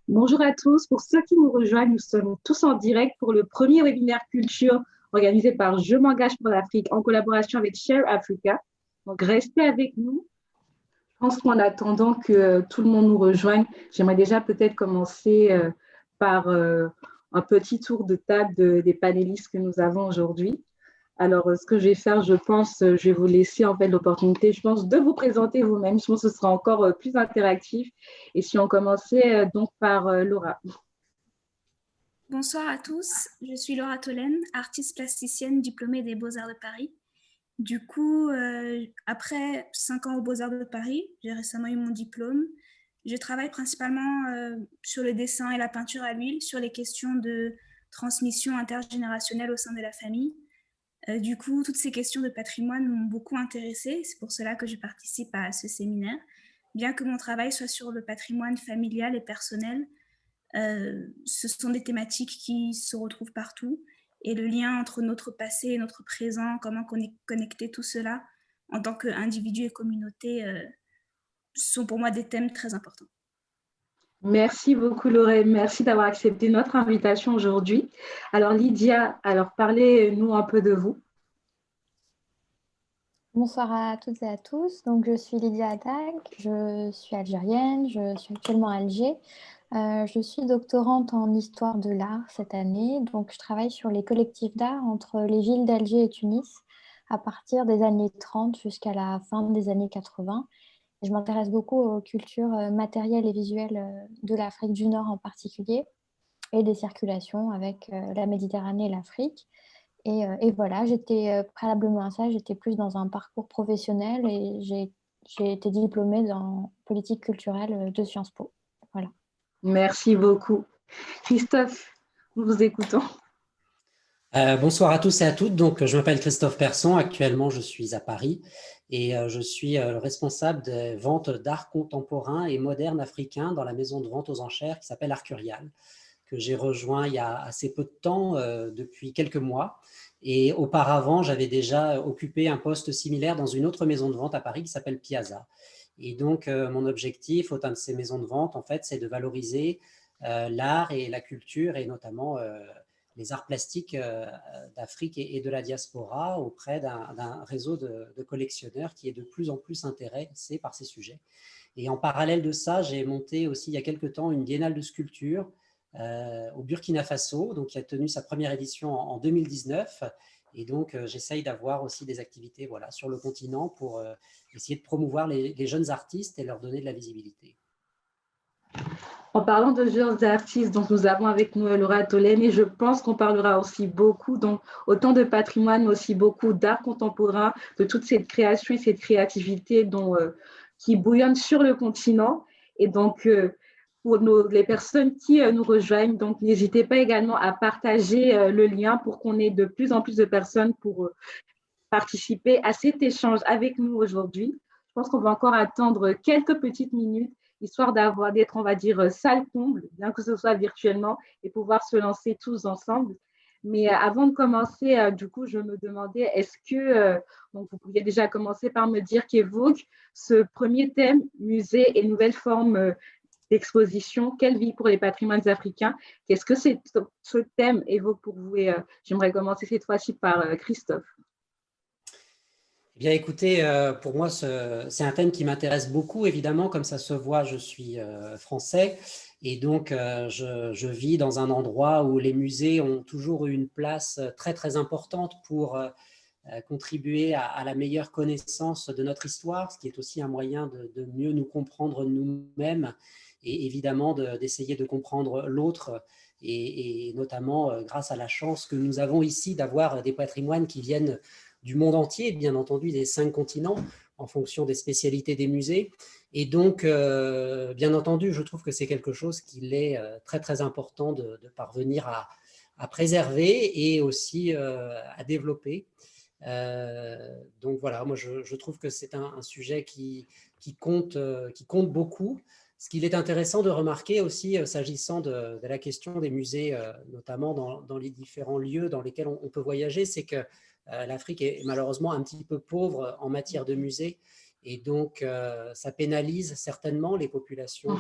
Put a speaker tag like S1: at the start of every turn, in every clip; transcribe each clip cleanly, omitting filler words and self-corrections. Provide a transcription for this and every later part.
S1: Bonjour à tous. Pour ceux qui nous rejoignent, nous sommes tous en direct pour le premier webinaire culture organisé par Je m'engage pour l'Afrique en collaboration avec Share Africa. Donc, restez avec nous. Je pense qu'en attendant que tout le monde nous rejoigne, j'aimerais déjà peut-être commencer par un petit tour de table des panélistes que nous avons aujourd'hui. Alors, ce que je vais faire, je pense, je vais vous laisser en fait l'opportunité, je pense, de vous présenter vous-même. Je pense que ce sera encore plus interactif. Et si on commençait donc par Laura.
S2: Bonsoir à tous, je suis Laura Tolène, artiste plasticienne diplômée des Beaux-Arts de Paris. Du coup, après 5 ans aux Beaux-Arts de Paris, j'ai récemment eu mon diplôme. Je travaille principalement sur le dessin et la peinture à l'huile, sur les questions de transmission intergénérationnelle au sein de la famille. Du coup, toutes ces questions de patrimoine m'ont beaucoup intéressée. C'est pour cela que je participe à ce séminaire. Bien que mon travail soit sur le patrimoine familial et personnel, ce sont des thématiques qui se retrouvent partout. Et le lien entre notre passé et notre présent, comment connecter tout cela en tant qu'individu et communauté, sont pour moi des thèmes très importants.
S1: Merci beaucoup, Laurel. Merci d'avoir accepté notre invitation aujourd'hui. Alors, Lydia, alors parlez-nous un peu de vous.
S3: Bonsoir à toutes et à tous. Donc, je suis Lydia Attal, je suis algérienne, je suis actuellement à Alger. Je suis doctorante en histoire de l'art cette année. Donc, je travaille sur les collectifs d'art entre les villes d'Alger et Tunis à partir des années 30 jusqu'à la fin des années 80. Et je m'intéresse beaucoup aux cultures matérielles et visuelles de l'Afrique du Nord en particulier et des circulations avec la Méditerranée et l'Afrique. Et voilà, préalablement à ça, j'étais plus dans un parcours professionnel et j'ai été diplômée en politique culturelle de Sciences Po. Voilà.
S1: Merci beaucoup. Christophe, nous vous écoutons.
S4: Bonsoir à tous et à toutes. Donc, je m'appelle Christophe Persson. Actuellement, je suis à Paris et je suis le responsable des ventes d'art contemporain et moderne africain dans la maison de vente aux enchères qui s'appelle Arcurial, que j'ai rejoint il y a assez peu de temps, depuis quelques mois. Et auparavant, j'avais déjà occupé un poste similaire dans une autre maison de vente à Paris qui s'appelle Piazza. Et donc, mon objectif au sein de ces maisons de vente, en fait, c'est de valoriser l'art et la culture, et notamment les arts plastiques d'Afrique et de la diaspora auprès d'un réseau de collectionneurs qui est de plus en plus intéressé par ces sujets. Et en parallèle de ça, j'ai monté aussi il y a quelque temps une biennale de sculpture au Burkina Faso, donc qui a tenu sa première édition en 2019. Et donc, j'essaye d'avoir aussi des activités sur le continent pour essayer de promouvoir les jeunes artistes et leur donner de la visibilité.
S1: En parlant de jeunes artistes, donc nous avons avec nous Laura Tolène et je pense qu'on parlera aussi beaucoup, donc autant de patrimoine, mais aussi beaucoup d'art contemporain, de toute cette création et cette créativité qui bouillonne sur le continent. Et donc, pour les personnes qui nous rejoignent, donc n'hésitez pas également à partager le lien pour qu'on ait de plus en plus de personnes pour participer à cet échange avec nous aujourd'hui. Je pense qu'on va encore attendre quelques petites minutes, histoire d'être, on va dire, salle comble, bien que ce soit virtuellement, et pouvoir se lancer tous ensemble. Mais avant de commencer, du coup, je me demandais, est-ce que donc vous pouviez déjà commencer par me dire qu'évoque ce premier thème, musée et nouvelles formes d'exposition, quelle vie pour les patrimoines africains? Qu'est-ce que ce thème évoque pour vous? Et j'aimerais commencer cette fois-ci par Christophe.
S4: Eh bien, écoutez, pour moi, c'est un thème qui m'intéresse beaucoup. Évidemment, comme ça se voit, je suis français et donc je vis dans un endroit où les musées ont toujours eu une place très, très importante pour contribuer à la meilleure connaissance de notre histoire, ce qui est aussi un moyen de mieux nous comprendre nous-mêmes et évidemment d'essayer de comprendre l'autre. Et notamment grâce à la chance que nous avons ici d'avoir des patrimoines qui viennent du monde entier, bien entendu des 5 continents, en fonction des spécialités des musées. Et donc, bien entendu, je trouve que c'est quelque chose qu'il est très, très important de parvenir à préserver et aussi à développer. Donc voilà, moi je trouve que c'est un sujet qui compte beaucoup. Ce qu'il est intéressant de remarquer aussi, s'agissant de la question des musées, notamment dans les différents lieux dans lesquels on peut voyager, c'est que l'Afrique est malheureusement un petit peu pauvre en matière de musées. Et donc, ça pénalise certainement les populations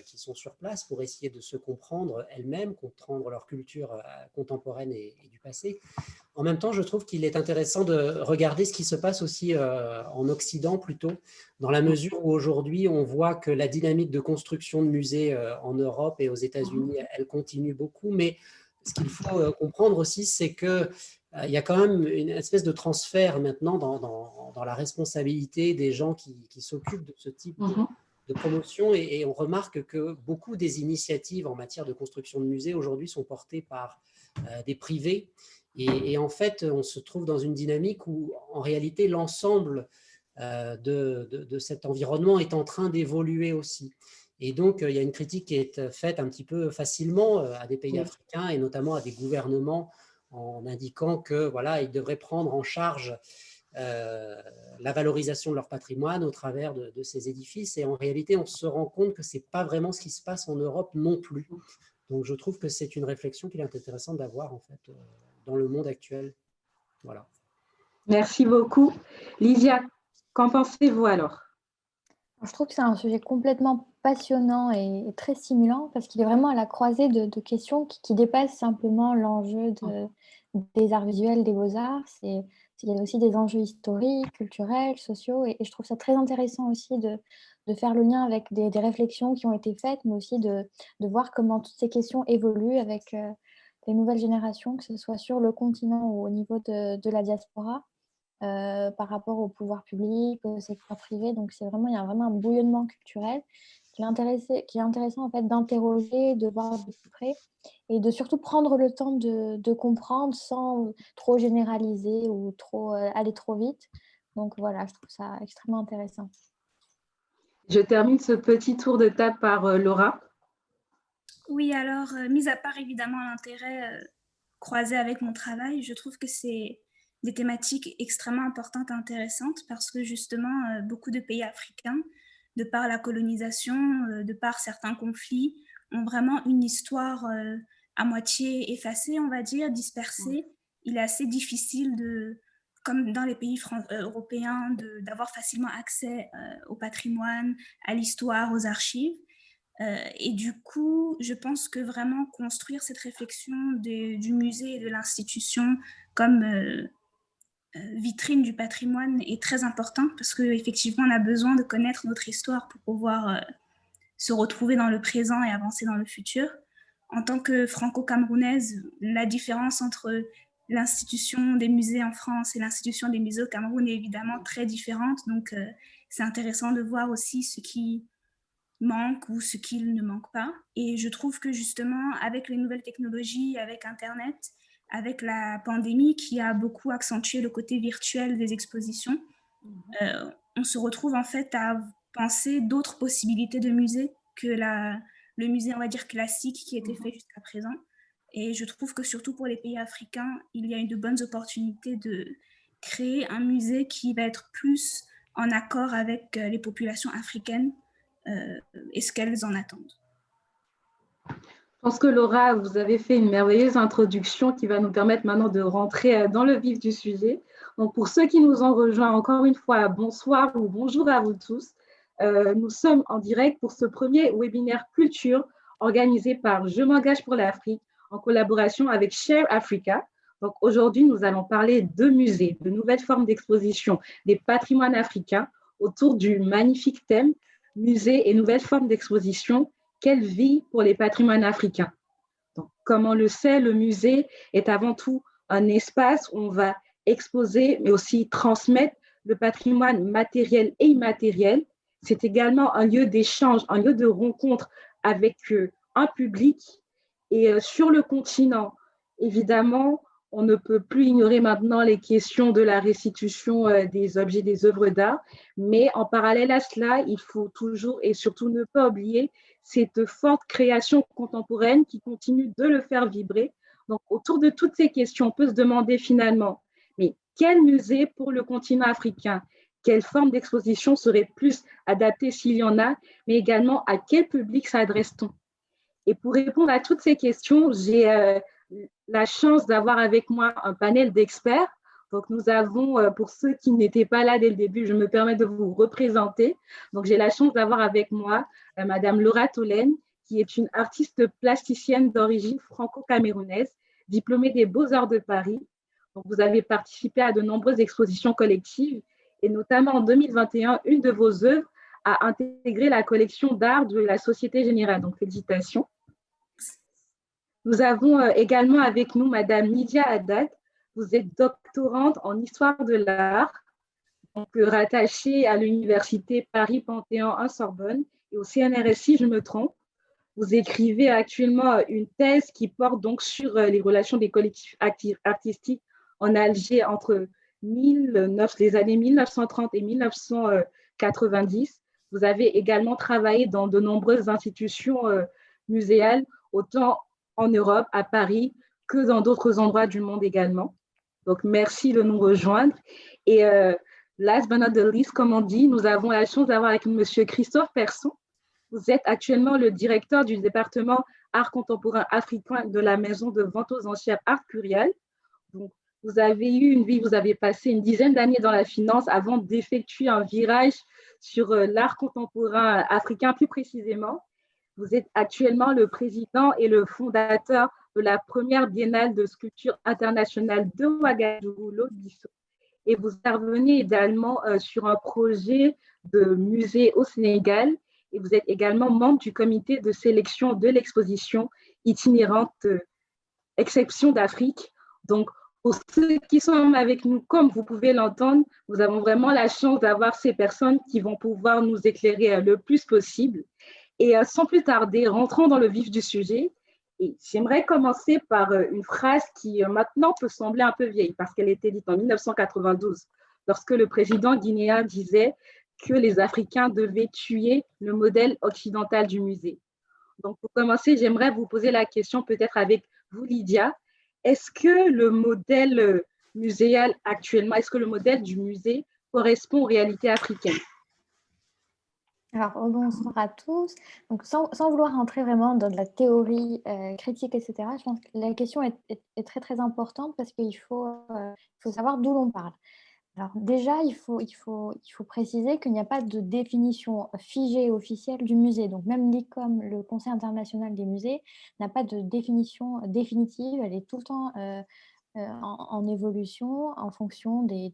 S4: qui sont sur place pour essayer de se comprendre elles-mêmes, comprendre leur culture contemporaine et du passé. En même temps, je trouve qu'il est intéressant de regarder ce qui se passe aussi en Occident plutôt, dans la mesure où aujourd'hui, on voit que la dynamique de construction de musées en Europe et aux États-Unis, elle continue beaucoup. Mais ce qu'il faut comprendre aussi, c'est que il y a quand même une espèce de transfert maintenant dans la responsabilité des gens qui s'occupent de ce type de promotion et on remarque que beaucoup des initiatives en matière de construction de musées aujourd'hui sont portées par des privés et en fait on se trouve dans une dynamique où en réalité l'ensemble de cet environnement est en train d'évoluer aussi. Et donc, il y a une critique qui est faite un petit peu facilement à des pays africains et notamment à des gouvernements en indiquant que voilà, ils devraient prendre en charge la valorisation de leur patrimoine au travers de ces édifices. Et en réalité, on se rend compte que ce n'est pas vraiment ce qui se passe en Europe non plus. Donc, je trouve que c'est une réflexion qu'il est intéressant d'avoir en fait, dans le monde actuel. Voilà.
S1: Merci beaucoup. Lydia, qu'en pensez-vous alors?
S3: Je trouve que c'est un sujet complètement passionnant et très stimulant parce qu'il est vraiment à la croisée de questions qui dépassent simplement l'enjeu des arts visuels, des beaux-arts. Il y a aussi des enjeux historiques, culturels, sociaux et je trouve ça très intéressant aussi de faire le lien avec des réflexions qui ont été faites, mais aussi de voir comment toutes ces questions évoluent avec les nouvelles générations, que ce soit sur le continent ou au niveau de la diaspora. Par rapport au pouvoir public, au secteur privé. Donc, il y a vraiment un bouillonnement culturel qui est intéressant en fait, d'interroger, de voir de plus près et de surtout prendre le temps de comprendre sans trop généraliser ou aller trop vite. Donc, voilà, je trouve ça extrêmement intéressant.
S1: Je termine ce petit tour de table par Laura.
S2: Oui, alors, mis à part évidemment l'intérêt croisé avec mon travail, je trouve que c'est des thématiques extrêmement importantes et intéressantes parce que justement, beaucoup de pays africains, de par la colonisation, de par certains conflits, ont vraiment une histoire à moitié effacée, on va dire, dispersée. Il est assez difficile comme dans les pays européens, d'avoir facilement accès au patrimoine, à l'histoire, aux archives. Et du coup, je pense que vraiment construire cette réflexion du musée et de l'institution comme vitrine du patrimoine est très important parce qu'effectivement, on a besoin de connaître notre histoire pour pouvoir se retrouver dans le présent et avancer dans le futur. En tant que franco-camerounaise, la différence entre l'institution des musées en France et l'institution des musées au Cameroun est évidemment très différente. Donc, c'est intéressant de voir aussi ce qui manque ou ce qu'il ne manque pas. Et je trouve que justement, avec les nouvelles technologies, avec Internet, avec la pandémie qui a beaucoup accentué le côté virtuel des expositions, on se retrouve en fait à penser d'autres possibilités de musées que le musée, on va dire, classique qui était fait jusqu'à présent. Et je trouve que surtout pour les pays africains, il y a de bonnes opportunités de créer un musée qui va être plus en accord avec les populations africaines et ce qu'elles en attendent.
S1: Je pense que Laura, vous avez fait une merveilleuse introduction qui va nous permettre maintenant de rentrer dans le vif du sujet. Donc, pour ceux qui nous ont rejoints, encore une fois, bonsoir ou bonjour à vous tous. Nous sommes en direct pour ce premier webinaire culture organisé par Je m'engage pour l'Afrique en collaboration avec Share Africa. Donc, aujourd'hui, nous allons parler de musées, de nouvelles formes d'exposition, des patrimoines africains autour du magnifique thème musées et nouvelles formes d'exposition. Quelle vie pour les patrimoines africains? Donc, comme on le sait, le musée est avant tout un espace où on va exposer, mais aussi transmettre le patrimoine matériel et immatériel. C'est également un lieu d'échange, un lieu de rencontre avec un public. Et sur le continent, évidemment, on ne peut plus ignorer maintenant les questions de la restitution des objets, des œuvres d'art. Mais en parallèle à cela, il faut toujours et surtout ne pas oublier cette forte création contemporaine qui continue de le faire vibrer. Donc, autour de toutes ces questions, on peut se demander finalement, mais quel musée pour le continent africain? Quelle forme d'exposition serait plus adaptée s'il y en a? Mais également, à quel public s'adresse-t-on? Et pour répondre à toutes ces questions, j'ai la chance d'avoir avec moi un panel d'experts. Donc, nous avons, pour ceux qui n'étaient pas là dès le début, je me permets de vous représenter. Donc, j'ai la chance d'avoir avec moi Madame Laura Tolène, qui est une artiste plasticienne d'origine franco-camerounaise, diplômée des Beaux-Arts de Paris. Donc, vous avez participé à de nombreuses expositions collectives et notamment en 2021, une de vos œuvres a intégré la collection d'art de la Société Générale. Donc, félicitations. Nous avons également avec nous Madame Lydia Haddad. Vous êtes doctorante en histoire de l'art, donc rattachée à l'Université Paris-Panthéon-Sorbonne et au CNRSI, je me trompe. Vous écrivez actuellement une thèse qui porte donc sur les relations des collectifs artistiques en Alger entre les années 1930 et 1990. Vous avez également travaillé dans de nombreuses institutions muséales, autant en Europe, à Paris, que dans d'autres endroits du monde également. Donc, merci de nous rejoindre. Et last but not the least, comme on dit, nous avons la chance d'avoir avec nous M. Christophe Persson. Vous êtes actuellement le directeur du département art contemporain africain de la maison de vente aux enchères Art Curial. Donc, vous avez eu une vie, vous avez passé une dizaine d'années dans la finance avant d'effectuer un virage sur l'art contemporain africain plus précisément. Vous êtes actuellement le président et le fondateur de la première biennale de sculpture internationale de Ouagadougou, l'Obisso. Et vous intervenez également sur un projet de musée au Sénégal. Et vous êtes également membre du comité de sélection de l'exposition itinérante Exception d'Afrique. Donc, pour ceux qui sont avec nous, comme vous pouvez l'entendre, nous avons vraiment la chance d'avoir ces personnes qui vont pouvoir nous éclairer le plus possible. Et sans plus tarder, rentrons dans le vif du sujet. Et j'aimerais commencer par une phrase qui maintenant peut sembler un peu vieille parce qu'elle a été dite en 1992, lorsque le président guinéen disait que les Africains devaient tuer le modèle occidental du musée. Donc, pour commencer, j'aimerais vous poser la question peut-être avec vous, Lydia. Est-ce que le modèle muséal actuellement, est-ce que le modèle du musée correspond aux réalités africaines?
S3: Alors, bonsoir à tous. Donc, sans vouloir rentrer vraiment dans de la théorie critique, etc., je pense que la question est très, très importante parce qu'il faut savoir d'où l'on parle. Alors déjà, il faut préciser qu'il n'y a pas de définition figée officielle du musée. Donc même l'ICOM, le Conseil international des musées, n'a pas de définition définitive. Elle est tout le temps en évolution en fonction des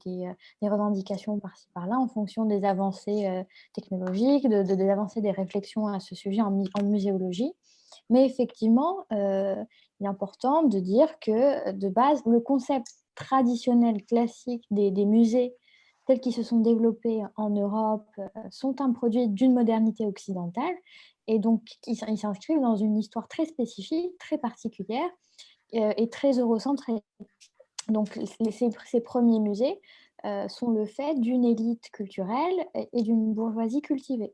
S3: revendications par-ci par-là, en fonction des avancées technologiques, des avancées des réflexions à ce sujet en muséologie. Mais effectivement, il est important de dire que de base, le concept traditionnel classique des musées tels qu'ils se sont développés en Europe sont un produit d'une modernité occidentale et donc ils s'inscrivent dans une histoire très spécifique, très particulière et très eurocentrée. Donc ces premiers musées sont le fait d'une élite culturelle et d'une bourgeoisie cultivée.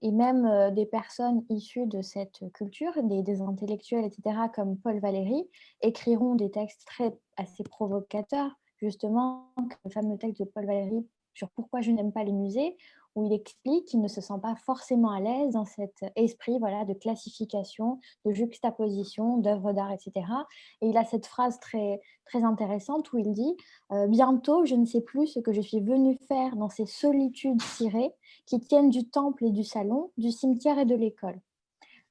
S3: Et même des personnes issues de cette culture, des intellectuels, etc., comme Paul Valéry, écriront des textes assez provocateurs, justement, comme le fameux texte de Paul Valéry sur pourquoi je n'aime pas les musées, où il explique qu'il ne se sent pas forcément à l'aise dans cet esprit de classification, de juxtaposition, d'œuvres d'art, etc. Et il a cette phrase très, très intéressante où il dit « Bientôt, je ne sais plus ce que je suis venu faire dans ces solitudes cirées qui tiennent du temple et du salon, du cimetière et de l'école. »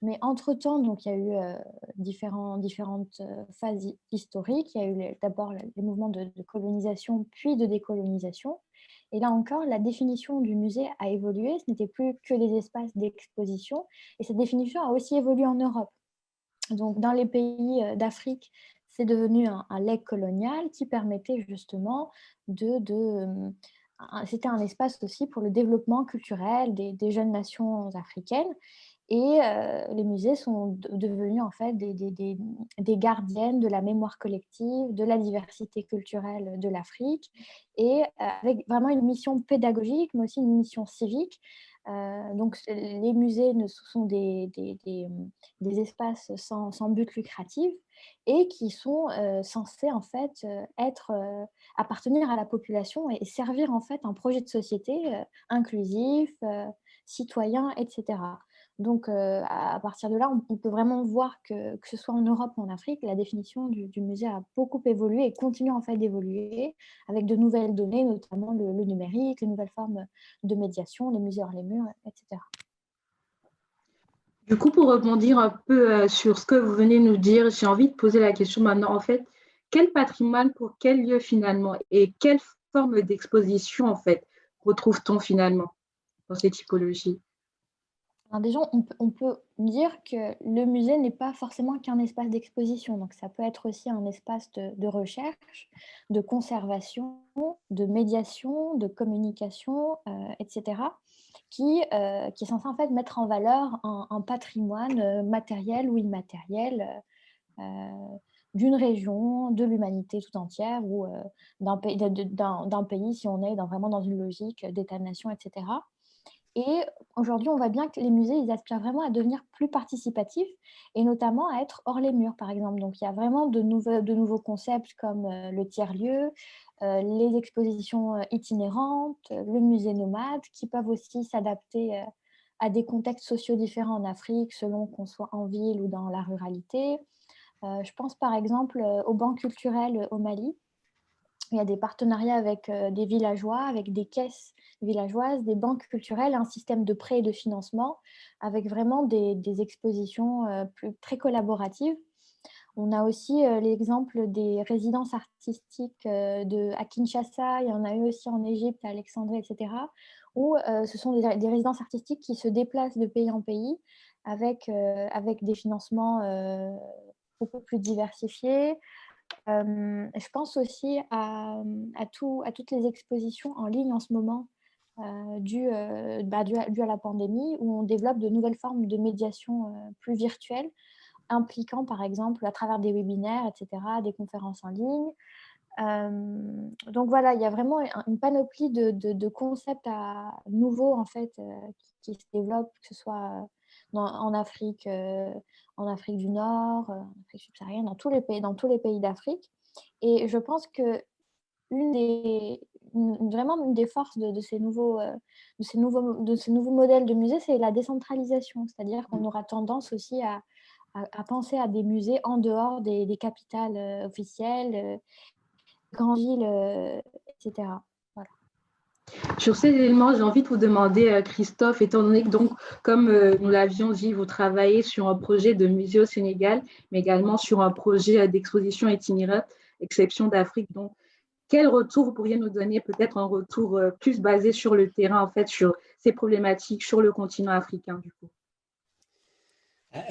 S3: Mais entre-temps, donc, il y a eu différentes phases historiques. Il y a eu d'abord les mouvements de colonisation, puis de décolonisation. Et là encore, la définition du musée a évolué. Ce n'était plus que des espaces d'exposition. Et cette définition a aussi évolué en Europe. Donc, dans les pays d'Afrique, c'est devenu un legs colonial qui permettait justement c'était un espace aussi pour le développement culturel des jeunes nations africaines. Et les musées sont devenus en fait des gardiennes de la mémoire collective, de la diversité culturelle de l'Afrique, et avec vraiment une mission pédagogique, mais aussi une mission civique. Donc les musées sont des espaces sans but lucratif et qui sont censés en fait appartenir à la population et servir en fait un projet de société inclusif, citoyen, etc. Donc, à partir de là, on peut vraiment voir que ce soit en Europe ou en Afrique, la définition du musée a beaucoup évolué et continue en fait d'évoluer avec de nouvelles données, notamment le numérique, les nouvelles formes de médiation, les musées hors les murs, etc.
S1: Du coup, pour rebondir un peu sur ce que vous venez de nous dire, j'ai envie de poser la question maintenant, en fait, quel patrimoine pour quel lieu finalement et quelle forme d'exposition, en fait, retrouve-t-on finalement dans ces typologies?
S3: Alors déjà, on peut dire que le musée n'est pas forcément qu'un espace d'exposition. Donc, ça peut être aussi un espace de recherche, de conservation, de médiation, de communication, etc., qui est censé en fait mettre en valeur un patrimoine matériel ou immatériel d'une région, de l'humanité tout entière ou d'un pays si on est vraiment dans une logique d'État-nation, etc. Et aujourd'hui, on voit bien que les musées, ils aspirent vraiment à devenir plus participatifs et notamment à être hors les murs, par exemple. Donc, il y a vraiment de nouveaux concepts comme le tiers-lieu, les expositions itinérantes, le musée nomade, qui peuvent aussi s'adapter à des contextes sociaux différents en Afrique, selon qu'on soit en ville ou dans la ruralité. Je pense par exemple aux banques culturelles au Mali. Il y a des partenariats avec des villageois, avec des caisses villageoises, des banques culturelles, un système de prêt et de financement avec vraiment des expositions très collaboratives. On a aussi l'exemple des résidences artistiques à Kinshasa, il y en a eu aussi en Égypte, à Alexandrie, etc., où ce sont des résidences artistiques qui se déplacent de pays en pays avec des financements beaucoup plus diversifiés. Je pense aussi à toutes les expositions en ligne en ce moment, dues à la pandémie, où on développe de nouvelles formes de médiation plus virtuelles, impliquant par exemple à travers des webinaires, etc., des conférences en ligne. Donc voilà, il y a vraiment une panoplie de concepts nouveaux en fait, qui se développent, que ce soit en Afrique du Nord, en Afrique subsaharienne, dans tous les pays d'Afrique. Et je pense que vraiment une des forces de ces nouveaux modèles de musées, c'est la décentralisation. C'est-à-dire qu'on aura tendance aussi à penser à des musées en dehors des capitales officielles, grandes villes, etc. Voilà.
S1: Sur ces éléments, j'ai envie de vous demander, Christophe, étant donné que donc, comme nous l'avions dit, vous travaillez sur un projet de musée au Sénégal, mais également sur un projet d'exposition itinérante, exception d'Afrique. Donc, quel retour vous pourriez nous donner, peut-être un retour plus basé sur le terrain, en fait, sur ces problématiques, sur le continent africain, du coup?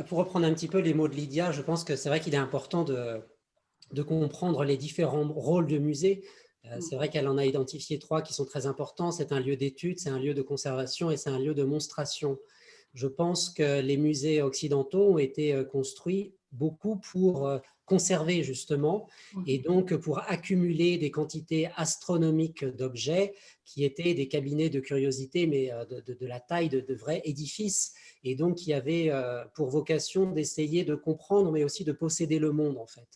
S4: Pour reprendre un petit peu les mots de Lydia, je pense que c'est vrai qu'il est important de comprendre les différents rôles de musée. C'est vrai qu'elle en a identifié 3 qui sont très importants. C'est un lieu d'étude, c'est un lieu de conservation et c'est un lieu de monstration. Je pense que les musées occidentaux ont été construits beaucoup pour conserver justement et donc pour accumuler des quantités astronomiques d'objets qui étaient des cabinets de curiosité, mais de la taille de vrais édifices, et donc qui avaient pour vocation d'essayer de comprendre, mais aussi de posséder le monde en fait.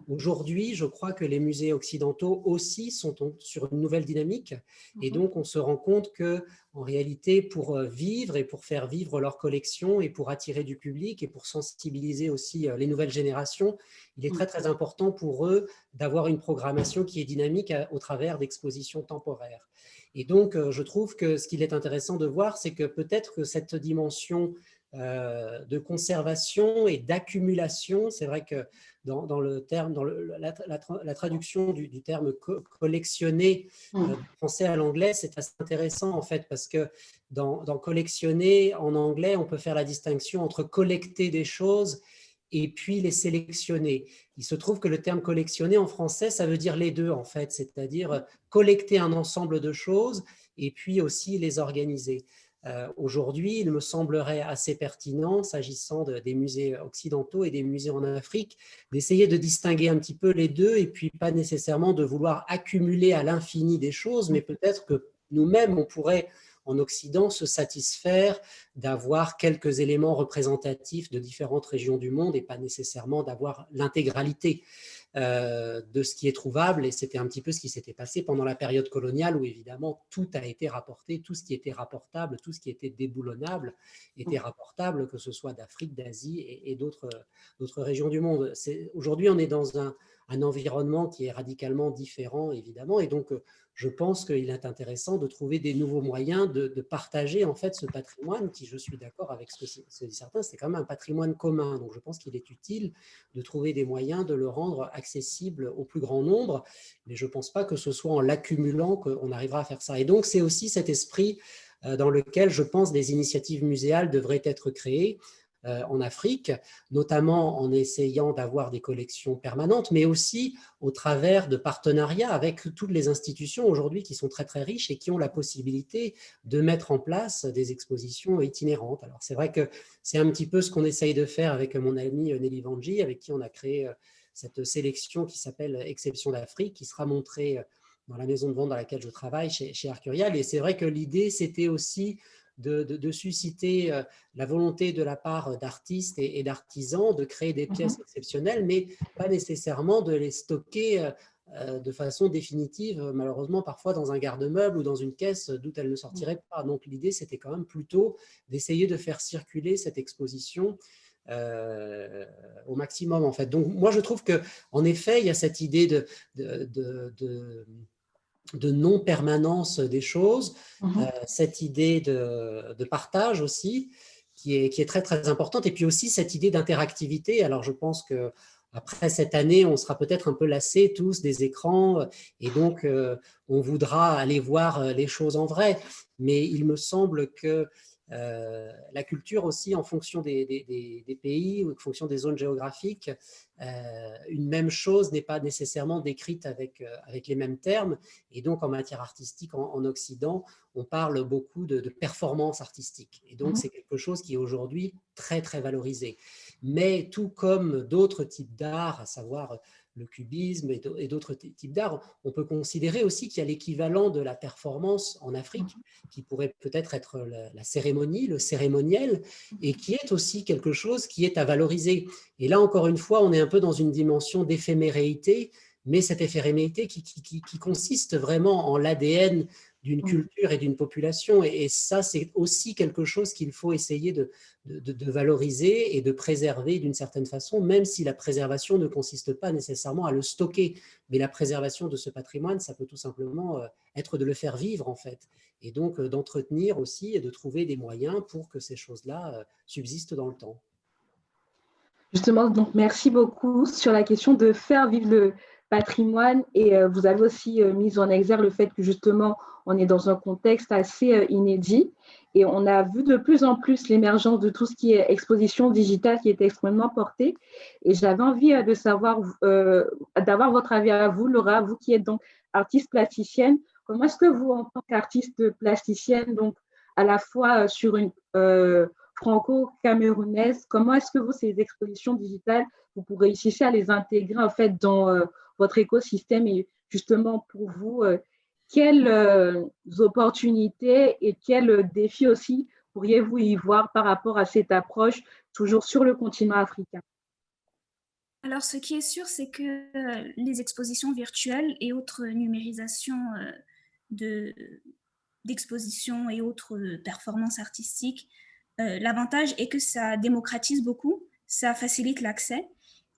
S4: Aujourd'hui, je crois que les musées occidentaux aussi sont sur une nouvelle dynamique, et donc on se rend compte que, en réalité, pour vivre et pour faire vivre leur collection et pour attirer du public et pour sensibiliser aussi les nouvelles générations, il est très très important pour eux d'avoir une programmation qui est dynamique au travers d'expositions temporaires. Et donc, je trouve que ce qu'il est intéressant de voir, c'est que peut-être que cette dimension de conservation et d'accumulation, c'est vrai que dans le terme, la traduction du terme collectionner du français à l'anglais, c'est assez intéressant en fait, parce que dans collectionner en anglais, on peut faire la distinction entre collecter des choses et puis les sélectionner. Il se trouve que le terme collectionner en français, ça veut dire les deux en fait, c'est-à-dire collecter un ensemble de choses et puis aussi les organiser. Aujourd'hui, il me semblerait assez pertinent, s'agissant des musées occidentaux et des musées en Afrique, d'essayer de distinguer un petit peu les deux et puis pas nécessairement de vouloir accumuler à l'infini des choses, mais peut-être que nous-mêmes, on pourrait en Occident se satisfaire d'avoir quelques éléments représentatifs de différentes régions du monde et pas nécessairement d'avoir l'intégralité. de ce qui est trouvable, et c'était un petit peu ce qui s'était passé pendant la période coloniale où évidemment tout a été rapporté, tout ce qui était rapportable, tout ce qui était déboulonnable était rapportable, que ce soit d'Afrique, d'Asie et d'autres régions du monde. Aujourd'hui, on est dans un environnement qui est radicalement différent, évidemment, et donc je pense qu'il est intéressant de trouver des nouveaux moyens de partager en fait ce patrimoine qui, je suis d'accord avec ce que disent certains, c'est quand même un patrimoine commun. Donc je pense qu'il est utile de trouver des moyens de le rendre accessible au plus grand nombre, mais je ne pense pas que ce soit en l'accumulant qu'on arrivera à faire ça. Et donc c'est aussi cet esprit dans lequel je pense des initiatives muséales devraient être créées en Afrique, notamment en essayant d'avoir des collections permanentes, mais aussi au travers de partenariats avec toutes les institutions aujourd'hui qui sont très très riches et qui ont la possibilité de mettre en place des expositions itinérantes. Alors c'est vrai que c'est un petit peu ce qu'on essaye de faire avec mon ami Nelly Vanji, avec qui on a créé cette sélection qui s'appelle Exception d'Afrique, qui sera montrée dans la maison de vente dans laquelle je travaille, chez Arcurial. Et c'est vrai que l'idée, c'était aussi de susciter la volonté de la part d'artistes et d'artisans de créer des pièces exceptionnelles, mais pas nécessairement de les stocker de façon définitive, malheureusement parfois dans un garde-meuble ou dans une caisse d'où elles ne sortiraient pas. Donc l'idée, c'était quand même plutôt d'essayer de faire circuler cette exposition au maximum, en fait. Donc moi, je trouve qu'en effet, il y a cette idée de non-permanence des choses, cette idée de partage aussi, qui est très, très importante, et puis aussi cette idée d'interactivité. Alors, je pense qu'après cette année, on sera peut-être un peu lassés tous des écrans, et donc on voudra aller voir les choses en vrai. Mais il me semble que la culture aussi, en fonction des pays ou en fonction des zones géographiques, une même chose n'est pas nécessairement décrite avec les mêmes termes. Et donc, en matière artistique, en Occident, on parle beaucoup de performance artistique. Et donc, c'est quelque chose qui est aujourd'hui très, très valorisé. Mais tout comme d'autres types d'art, à savoir le cubisme et d'autres types d'art, on peut considérer aussi qu'il y a l'équivalent de la performance en Afrique, qui pourrait peut-être être la cérémonie, le cérémoniel, et qui est aussi quelque chose qui est à valoriser. Et là, encore une fois, on est un peu dans une dimension d'éphéméréité, mais cette éphéméréité qui consiste vraiment en l'ADN d'une culture et d'une population. Et ça, c'est aussi quelque chose qu'il faut essayer de valoriser et de préserver d'une certaine façon, même si la préservation ne consiste pas nécessairement à le stocker. Mais la préservation de ce patrimoine, ça peut tout simplement être de le faire vivre, en fait. Et donc, d'entretenir aussi et de trouver des moyens pour que ces choses-là subsistent dans le temps.
S1: Justement, donc merci beaucoup sur la question de faire vivre le patrimoine, et vous avez aussi mis en exergue le fait que justement on est dans un contexte assez inédit et on a vu de plus en plus l'émergence de tout ce qui est exposition digitale qui est extrêmement portée, et j'avais envie de savoir, d'avoir votre avis à vous, Laura, vous qui êtes donc artiste plasticienne. Comment est-ce que vous, en tant qu'artiste plasticienne, donc à la fois sur une franco-camerounaise, comment est-ce que vous, ces expositions digitales, vous réussissez à les intégrer en fait dans votre écosystème, et justement pour vous, quelles opportunités et quels défis aussi pourriez-vous y voir par rapport à cette approche toujours sur le continent africain?
S2: Alors, ce qui est sûr, c'est que les expositions virtuelles et autres numérisations d'expositions et autres performances artistiques, l'avantage est que ça démocratise beaucoup, ça facilite l'accès.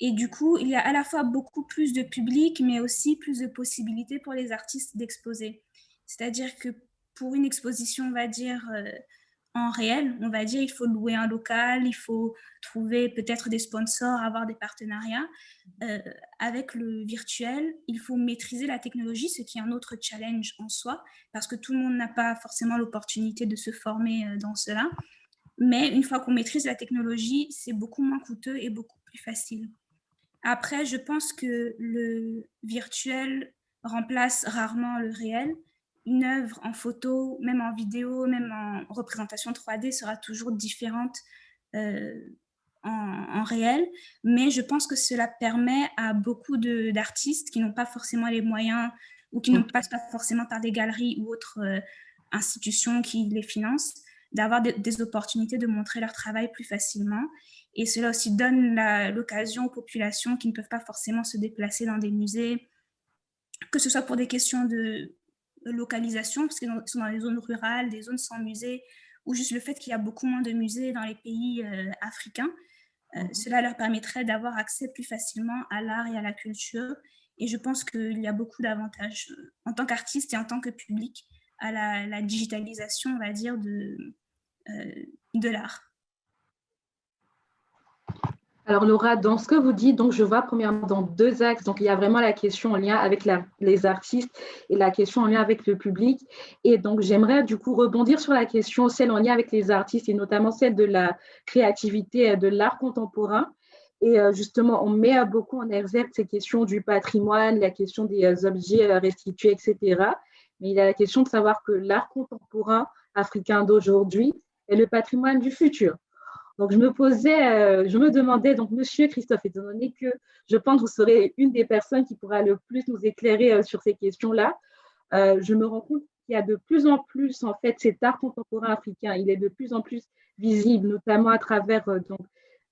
S2: Et du coup, il y a à la fois beaucoup plus de public, mais aussi plus de possibilités pour les artistes d'exposer. C'est-à-dire que pour une exposition, on va dire, en réel, on va dire, il faut louer un local, il faut trouver peut-être des sponsors, avoir des partenariats. Avec le virtuel, il faut maîtriser la technologie, ce qui est un autre challenge en soi, parce que tout le monde n'a pas forcément l'opportunité de se former dans cela. Mais une fois qu'on maîtrise la technologie, c'est beaucoup moins coûteux et beaucoup plus facile. Après, je pense que le virtuel remplace rarement le réel. Une œuvre en photo, même en vidéo, même en représentation 3D sera toujours différente en réel. Mais je pense que cela permet à beaucoup d'artistes qui n'ont pas forcément les moyens ou qui ne passent pas forcément par des galeries ou autres institutions qui les financent, d'avoir des opportunités de montrer leur travail plus facilement. Et cela aussi donne l'occasion aux populations qui ne peuvent pas forcément se déplacer dans des musées, que ce soit pour des questions de localisation, parce qu'ils sont dans les zones rurales, des zones sans musée, ou juste le fait qu'il y a beaucoup moins de musées dans les pays africains. Cela leur permettrait d'avoir accès plus facilement à l'art et à la culture. Et je pense qu'il y a beaucoup d'avantages en tant qu'artiste et en tant que public à la digitalisation, on va dire, de l'art.
S1: Alors Laura, dans ce que vous dites, donc je vois premièrement dans deux axes. Donc il y a vraiment la question en lien avec les artistes et la question en lien avec le public. Et donc j'aimerais du coup rebondir sur la question, celle en lien avec les artistes et notamment celle de la créativité de l'art contemporain. Et justement, on met beaucoup en exergue ces questions du patrimoine, la question des objets restitués, etc. Mais il y a la question de savoir que l'art contemporain africain d'aujourd'hui est le patrimoine du futur. Donc, je me demandais, donc, Monsieur Christophe, étant donné que je pense que vous serez une des personnes qui pourra le plus nous éclairer sur ces questions-là, je me rends compte qu'il y a de plus en plus, en fait, cet art contemporain africain, il est de plus en plus visible, notamment à travers donc,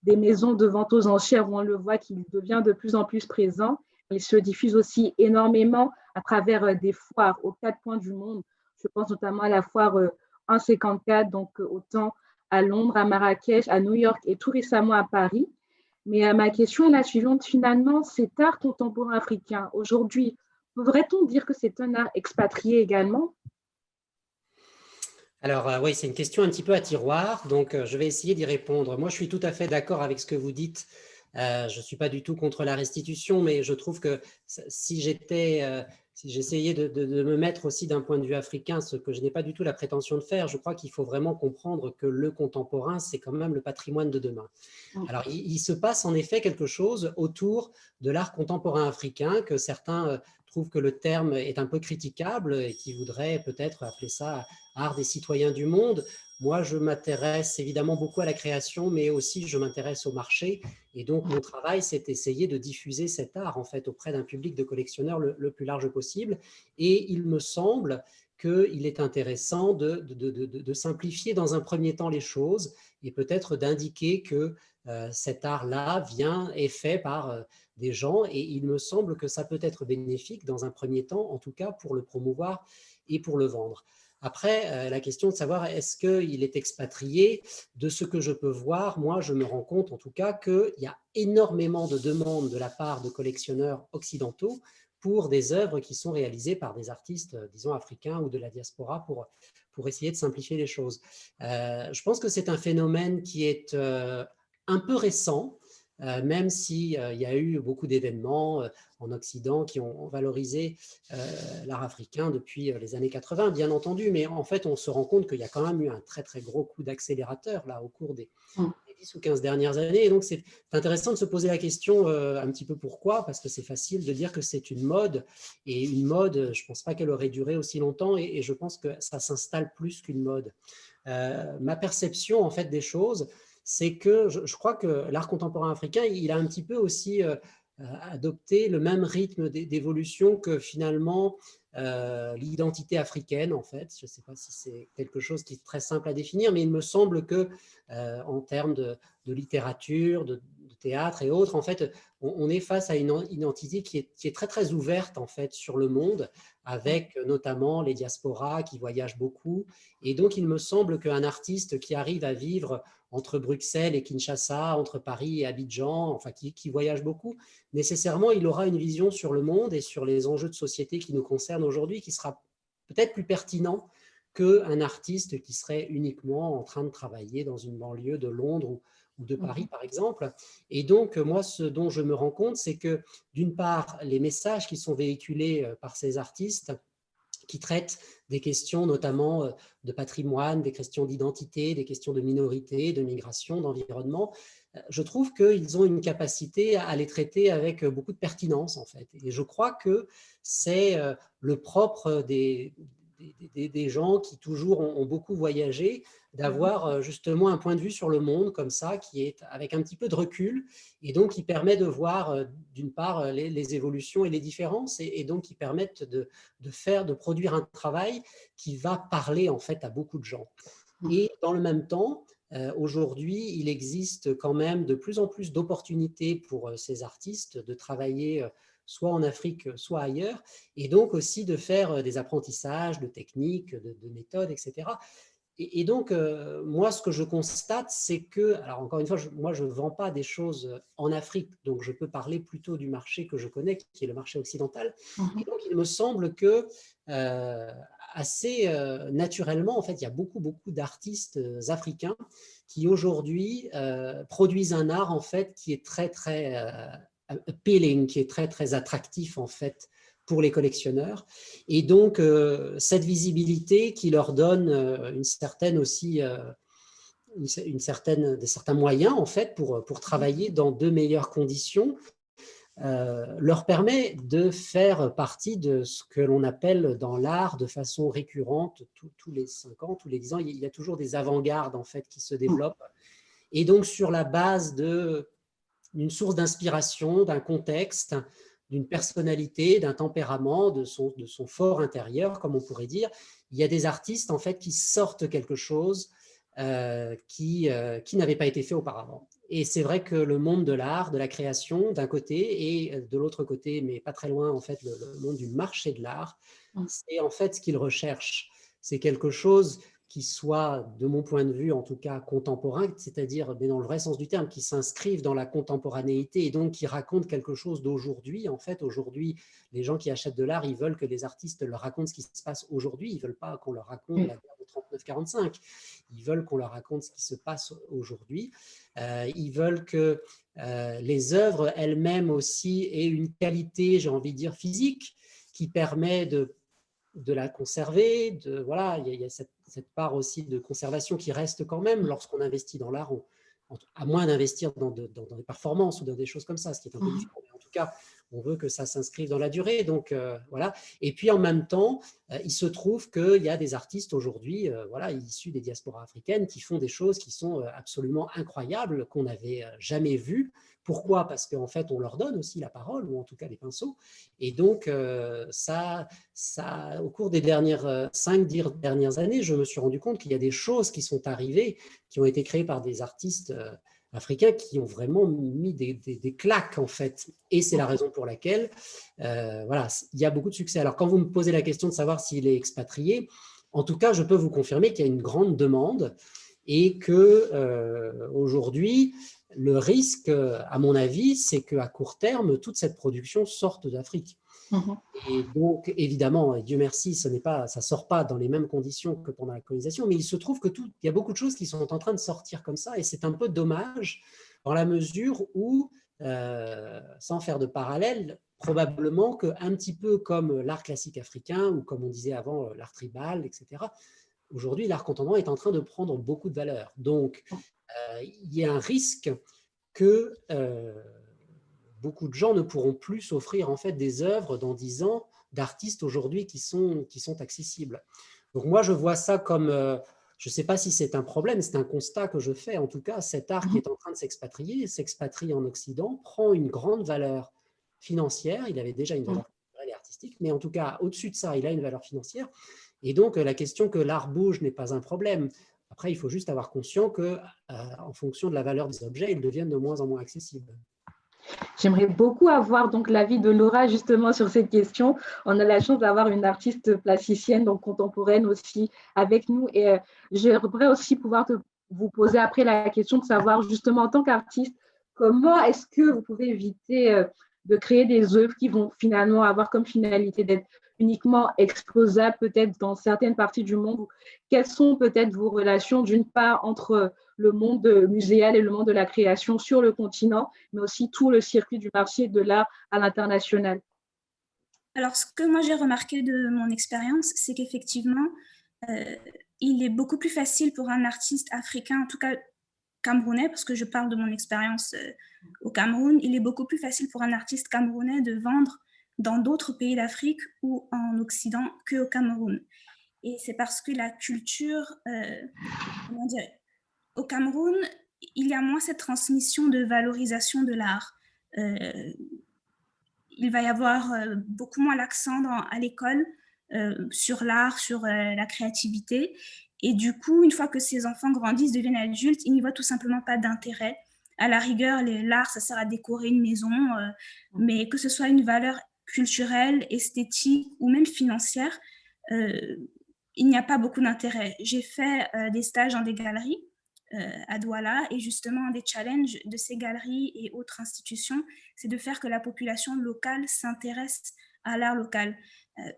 S1: des maisons de vente aux enchères où on le voit qu'il devient de plus en plus présent. Il se diffuse aussi énormément à travers des foires aux quatre coins du monde. Je pense notamment à la foire 154, donc autant à Londres, à Marrakech, à New York et tout récemment à Paris. Mais ma question est la suivante. Finalement, cet art contemporain africain, aujourd'hui, devrait-on dire que c'est un art expatrié également?
S4: Alors oui, c'est une question un petit peu à tiroir, donc je vais essayer d'y répondre. Moi, je suis tout à fait d'accord avec ce que vous dites. Je ne suis pas du tout contre la restitution, mais je trouve que si j'essayais de me mettre aussi d'un point de vue africain, ce que je n'ai pas du tout la prétention de faire, je crois qu'il faut vraiment comprendre que le contemporain, c'est quand même le patrimoine de demain. Alors, il se passe en effet quelque chose autour de l'art contemporain africain, que certains trouvent que le terme est un peu critiquable et qui voudraient peut-être appeler ça art des citoyens du monde. Moi, je m'intéresse évidemment beaucoup à la création, mais aussi je m'intéresse au marché. Et donc, mon travail, c'est d'essayer de diffuser cet art en fait auprès d'un public de collectionneurs le plus large possible. Et il me semble qu'il est intéressant de simplifier dans un premier temps les choses et peut-être d'indiquer que cet art-là est fait par des gens. Et il me semble que ça peut être bénéfique dans un premier temps, en tout cas pour le promouvoir et pour le vendre. Après, la question de savoir est-ce qu'il est expatrié, de ce que je peux voir, moi je me rends compte en tout cas qu'il y a énormément de demandes de la part de collectionneurs occidentaux pour des œuvres qui sont réalisées par des artistes, disons, africains ou de la diaspora pour essayer de simplifier les choses. Je pense que c'est un phénomène qui est un peu récent, même s'il y a eu beaucoup d'événements en Occident qui ont valorisé l'art africain depuis les années 80, bien entendu, mais en fait, on se rend compte qu'il y a quand même eu un très, très gros coup d'accélérateur là, au cours des 10 ou 15 dernières années. Et donc, c'est intéressant de se poser la question un petit peu pourquoi, parce que c'est facile de dire que c'est une mode, et une mode, je ne pense pas qu'elle aurait duré aussi longtemps, et je pense que ça s'installe plus qu'une mode. Ma perception, en fait, des choses, c'est que je crois que l'art contemporain africain, il a un petit peu aussi adopté le même rythme d'évolution que finalement l'identité africaine, en fait. Je ne sais pas si c'est quelque chose qui est très simple à définir, mais il me semble que en termes de littérature, de théâtre et autres, en fait, on est face à une identité qui est très, très ouverte, en fait, sur le monde, avec notamment les diasporas qui voyagent beaucoup. Et donc, il me semble qu'un artiste qui arrive à vivre entre Bruxelles et Kinshasa, entre Paris et Abidjan, enfin qui voyage beaucoup, nécessairement, il aura une vision sur le monde et sur les enjeux de société qui nous concernent aujourd'hui, qui sera peut-être plus pertinent qu'un artiste qui serait uniquement en train de travailler dans une banlieue de Londres ou de Paris, par exemple. Et donc, moi, ce dont je me rends compte, c'est que, d'une part, les messages qui sont véhiculés par ces artistes, qui traitent des questions notamment de patrimoine, des questions d'identité, des questions de minorité, de migration, d'environnement, je trouve qu'ils ont une capacité à les traiter avec beaucoup de pertinence, en fait. Et je crois que c'est le propre des gens qui toujours ont beaucoup voyagé, d'avoir justement un point de vue sur le monde comme ça, qui est avec un petit peu de recul, et donc qui permet de voir d'une part les évolutions et les différences, et donc qui permettent de produire un travail qui va parler en fait à beaucoup de gens. Et dans le même temps, aujourd'hui, il existe quand même de plus en plus d'opportunités pour ces artistes de travailler soit en Afrique, soit ailleurs, et donc aussi de faire des apprentissages de techniques, de méthodes, etc. Et donc, moi, ce que je constate, c'est que, alors encore une fois, moi, je ne vends pas des choses en Afrique, donc je peux parler plutôt du marché que je connais, qui est le marché occidental. Et donc, il me semble que assez naturellement, en fait, il y a beaucoup, beaucoup d'artistes africains qui aujourd'hui produisent un art, en fait, qui est très, très appealing, qui est très, très attractif, en fait, pour les collectionneurs. Et donc, cette visibilité qui leur donne une certaine aussi, des certains moyens, en fait, pour travailler dans de meilleures conditions, leur permet de faire partie de ce que l'on appelle dans l'art de façon récurrente, tous les 5 ans, tous les 10 ans, il y a toujours des avant-gardes, en fait, qui se développent. Et donc, sur la base d'une source d'inspiration, d'un contexte, d'une personnalité, d'un tempérament, de son fort intérieur, comme on pourrait dire, il y a des artistes, en fait, qui sortent quelque chose qui n'avait pas été fait auparavant. Et c'est vrai que le monde de l'art, de la création, d'un côté, et de l'autre côté, mais pas très loin, en fait, le monde du marché de l'art, c'est en fait ce qu'ils recherchent. C'est quelque chose qui soit, de mon point de vue, en tout cas contemporain, c'est-à-dire, mais dans le vrai sens du terme, qui s'inscrivent dans la contemporanéité et donc qui racontent quelque chose d'aujourd'hui. En fait, aujourd'hui, les gens qui achètent de l'art, ils veulent que les artistes leur racontent ce qui se passe aujourd'hui. Ils ne veulent pas qu'on leur raconte la guerre de 39-45. Ils veulent qu'on leur raconte ce qui se passe aujourd'hui. Ils veulent que les œuvres elles-mêmes aussi aient une qualité, j'ai envie de dire, physique, qui permet de la conserver. Voilà, il y a cette part aussi de conservation qui reste quand même lorsqu'on investit dans l'art, à moins d'investir dans des performances ou dans des choses comme ça, ce qui est un peu différent. Mais en tout cas, on veut que ça s'inscrive dans la durée. Donc, voilà. Et puis, en même temps, il se trouve qu'il y a des artistes aujourd'hui, voilà, issus des diasporas africaines, qui font des choses qui sont absolument incroyables, qu'on n'avait jamais vues. Pourquoi? Parce qu'en fait, on leur donne aussi la parole, ou en tout cas les pinceaux. Et donc, ça, au cours des 5-10 dernières années, je me suis rendu compte qu'il y a des choses qui sont arrivées, qui ont été créées par des artistes africains qui ont vraiment mis des claques, en fait. Et c'est la raison pour laquelle, voilà, il y a beaucoup de succès. Alors, quand vous me posez la question de savoir s'il est expatrié, en tout cas, je peux vous confirmer qu'il y a une grande demande et qu'aujourd'hui, le risque, à mon avis, c'est qu'à court terme, toute cette production sorte d'Afrique. Et donc, évidemment, Dieu merci, ça ne sort pas dans les mêmes conditions que pendant la colonisation, mais il se trouve qu'il y a beaucoup de choses qui sont en train de sortir comme ça, et c'est un peu dommage dans la mesure où, sans faire de parallèle, probablement qu'un petit peu comme l'art classique africain, ou comme on disait avant, l'art tribal, etc., aujourd'hui, l'art contemporain est en train de prendre beaucoup de valeur. Donc, il y a un risque que beaucoup de gens ne pourront plus s'offrir en fait des œuvres dans 10 ans d'artistes aujourd'hui qui sont accessibles. Donc moi, je vois ça comme, je ne sais pas si c'est un problème, c'est un constat que je fais. En tout cas, cet art qui est en train de s'expatrie en Occident, prend une grande valeur financière. Il avait déjà une valeur culturelle et artistique, mais en tout cas, au-dessus de ça, il a une valeur financière. Et donc, la question que l'art bouge n'est pas un problème. Après, il faut juste avoir conscience qu'en fonction de la valeur des objets, ils deviennent de moins en moins accessibles.
S1: J'aimerais beaucoup avoir donc l'avis de Laura justement sur cette question. On a la chance d'avoir une artiste plasticienne, donc contemporaine aussi avec nous. Et j'aimerais aussi pouvoir vous poser après la question de savoir justement en tant qu'artiste, comment est-ce que vous pouvez éviter de créer des œuvres qui vont finalement avoir comme finalité d'être uniquement exposables peut-être dans certaines parties du monde. Quelles sont peut-être vos relations d'une part entre le monde muséal et le monde de la création sur le continent, mais aussi tout le circuit du marché de l'art à l'international?
S2: Alors, ce que moi j'ai remarqué de mon expérience, c'est qu'effectivement, il est beaucoup plus facile pour un artiste africain, en tout cas camerounais, parce que je parle de mon expérience au Cameroun, il est beaucoup plus facile pour un artiste camerounais de vendre dans d'autres pays d'Afrique ou en Occident qu'au Cameroun. Et c'est parce que la culture, comment dire, au Cameroun, il y a moins cette transmission de valorisation de l'art. Il va y avoir beaucoup moins l'accent à l'école sur l'art, sur la créativité. Et du coup, une fois que ces enfants grandissent, deviennent adultes, ils n'y voient tout simplement pas d'intérêt. À la rigueur, l'art, ça sert à décorer une maison, mais que ce soit une valeur culturelle, esthétique ou même financière, il n'y a pas beaucoup d'intérêt. J'ai fait des stages dans des galeries à Douala, et justement, un des challenges de ces galeries et autres institutions, c'est de faire que la population locale s'intéresse à l'art local.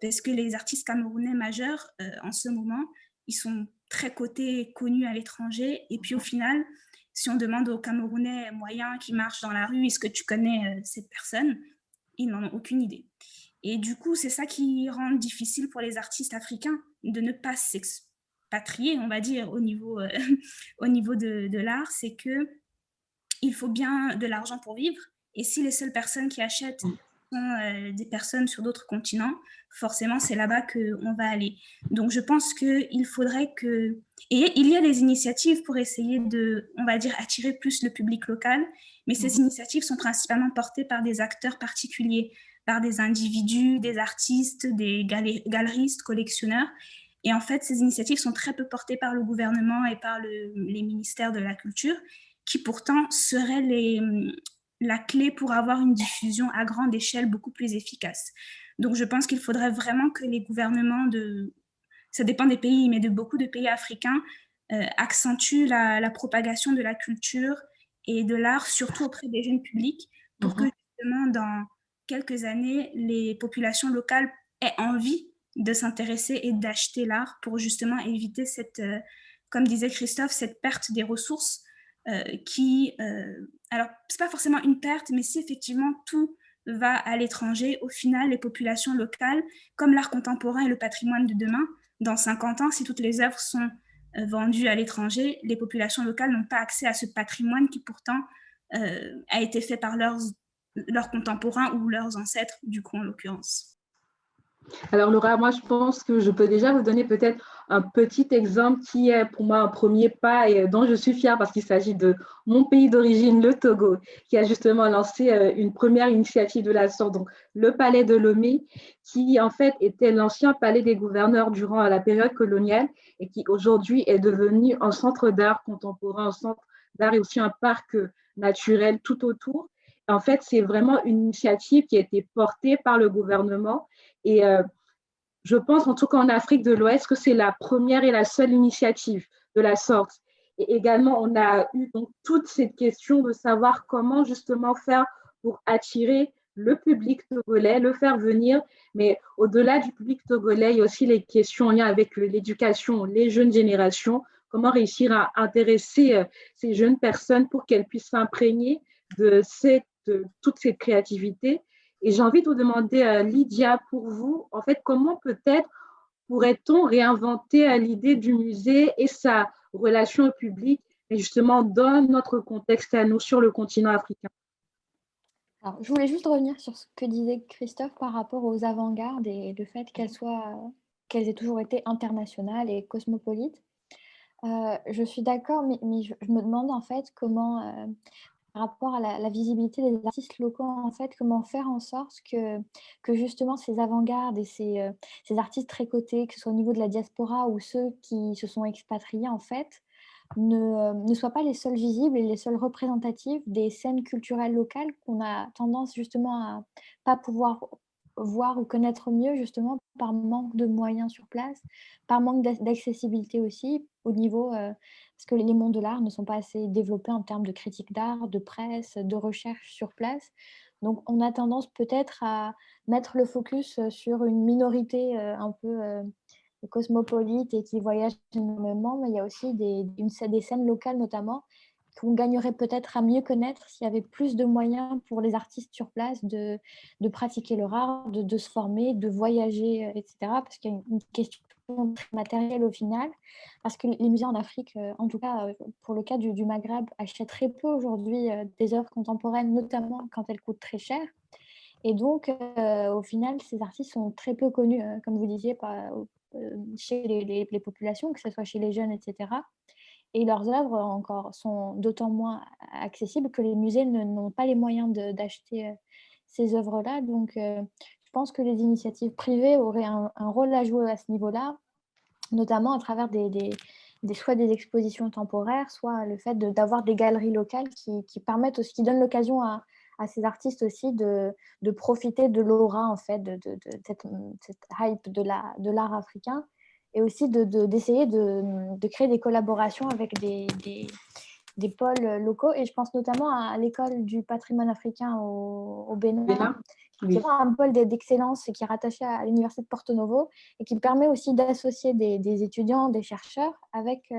S2: Parce que les artistes camerounais majeurs, en ce moment, ils sont très cotés, connus à l'étranger. Et puis au final, si on demande aux Camerounais moyens qui marchent dans la rue, est-ce que tu connais cette personne? Ils n'en ont aucune idée. Et du coup, c'est ça qui rend difficile pour les artistes africains de ne pas s'expatrier, on va dire, au niveau, au niveau de l'art. C'est qu'il faut bien de l'argent pour vivre. Et si les seules personnes qui achètent sont des personnes sur d'autres continents, forcément, c'est là-bas qu'on va aller. Donc, je pense qu'il faudrait que... Et il y a des initiatives pour essayer de, on va dire, attirer plus le public local, mais ces initiatives sont principalement portées par des acteurs particuliers, par des individus, des artistes, des galeristes, collectionneurs. Et en fait, ces initiatives sont très peu portées par le gouvernement et par les ministères de la Culture, qui pourtant seraient la clé pour avoir une diffusion à grande échelle beaucoup plus efficace. Donc, je pense qu'il faudrait vraiment que les gouvernements ça dépend des pays, mais de beaucoup de pays africains, accentuent la propagation de la culture et de l'art, surtout auprès des jeunes publics, pour que justement, dans quelques années, les populations locales aient envie de s'intéresser et d'acheter l'art pour justement éviter comme disait Christophe, cette perte des ressources alors, c'est pas forcément une perte, mais si effectivement tout va à l'étranger, au final, les populations locales, comme l'art contemporain et le patrimoine de demain, dans 50 ans, si toutes les œuvres sont vendues à l'étranger, les populations locales n'ont pas accès à ce patrimoine qui pourtant a été fait par leurs contemporains ou leurs ancêtres, du coup, en l'occurrence.
S1: Alors Laura, moi je pense que je peux déjà vous donner peut-être un petit exemple qui est pour moi un premier pas et dont je suis fière parce qu'il s'agit de mon pays d'origine, le Togo, qui a justement lancé une première initiative de la sorte, donc le Palais de Lomé, qui en fait était l'ancien palais des gouverneurs durant la période coloniale et qui aujourd'hui est devenu un centre d'art contemporain, un centre d'art et aussi un parc naturel tout autour. En fait, c'est vraiment une initiative qui a été portée par le gouvernement et je pense, en tout cas en Afrique de l'Ouest, que c'est la première et la seule initiative de la sorte. Et également, on a eu donc toute cette question de savoir comment justement faire pour attirer le public togolais, le faire venir. Mais au-delà du public togolais, il y a aussi les questions en lien avec l'éducation, les jeunes générations, comment réussir à intéresser ces jeunes personnes pour qu'elles puissent s'imprégner de toute cette créativité. Et j'ai envie de vous demander, Lydia, pour vous, en fait, comment peut-être pourrait-on réinventer l'idée du musée et sa relation au public, mais justement dans notre contexte à nous, sur le continent africain?
S3: Alors, je voulais juste revenir sur ce que disait Christophe par rapport aux avant-gardes et le fait qu'elles aient toujours été internationales et cosmopolites. Je suis d'accord, mais je me demande en fait comment, par rapport à la visibilité des artistes locaux, en fait, comment faire en sorte que justement ces avant-gardes et ces artistes très cotés, que ce soit au niveau de la diaspora ou ceux qui se sont expatriés, en fait, ne soient pas les seuls visibles et les seuls représentatifs des scènes culturelles locales qu'on a tendance justement à pas pouvoir voir ou connaître mieux, justement par manque de moyens sur place, par manque d'accessibilité aussi au niveau, parce que les mondes de l'art ne sont pas assez développés en termes de critique d'art, de presse, de recherche sur place. Donc on a tendance peut-être à mettre le focus sur une minorité un peu cosmopolite et qui voyage énormément, mais il y a aussi des scènes locales notamment qu'on gagnerait peut-être à mieux connaître s'il y avait plus de moyens pour les artistes sur place de pratiquer leur art, de se former, de voyager, etc. Parce qu'il y a une question très matérielle au final, parce que les musées en Afrique, en tout cas pour le cas du Maghreb, achètent très peu aujourd'hui des œuvres contemporaines, notamment quand elles coûtent très cher. Et donc, au final, ces artistes sont très peu connus, comme vous disiez, chez les populations, que ce soit chez les jeunes, etc. Et leurs œuvres encore sont d'autant moins accessibles que les musées n'ont pas les moyens d'acheter ces œuvres-là. Donc, je pense que les initiatives privées auraient un rôle à jouer à ce niveau-là, notamment à travers soit des expositions temporaires, soit le fait d'avoir des galeries locales qui permettent aussi, qui donnent l'occasion à ces artistes aussi de profiter de l'aura, en fait, de cette hype de l'art africain, et aussi d'essayer de créer des collaborations avec des pôles locaux. Et je pense notamment à l'école du patrimoine africain au Bénin, qui est un pôle d'excellence qui est rattaché à l'université de Porto Novo et qui permet aussi d'associer des étudiants, des chercheurs avec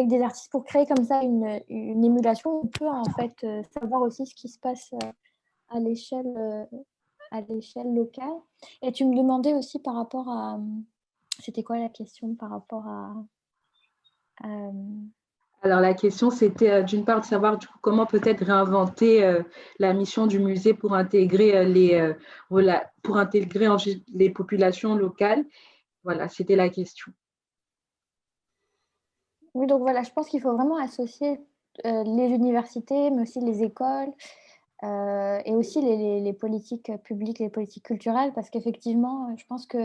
S3: des artistes pour créer comme ça une émulation. On peut en fait savoir aussi ce qui se passe à l'échelle locale. Et tu me demandais aussi par rapport à... C'était quoi la question par rapport à...
S1: Alors, la question, c'était d'une part de savoir comment peut-être réinventer la mission du musée pour intégrer les populations locales. Voilà, c'était la question.
S3: Oui, donc voilà, je pense qu'il faut vraiment associer les universités, mais aussi les écoles et aussi les politiques publiques, les politiques culturelles, parce qu'effectivement, je pense que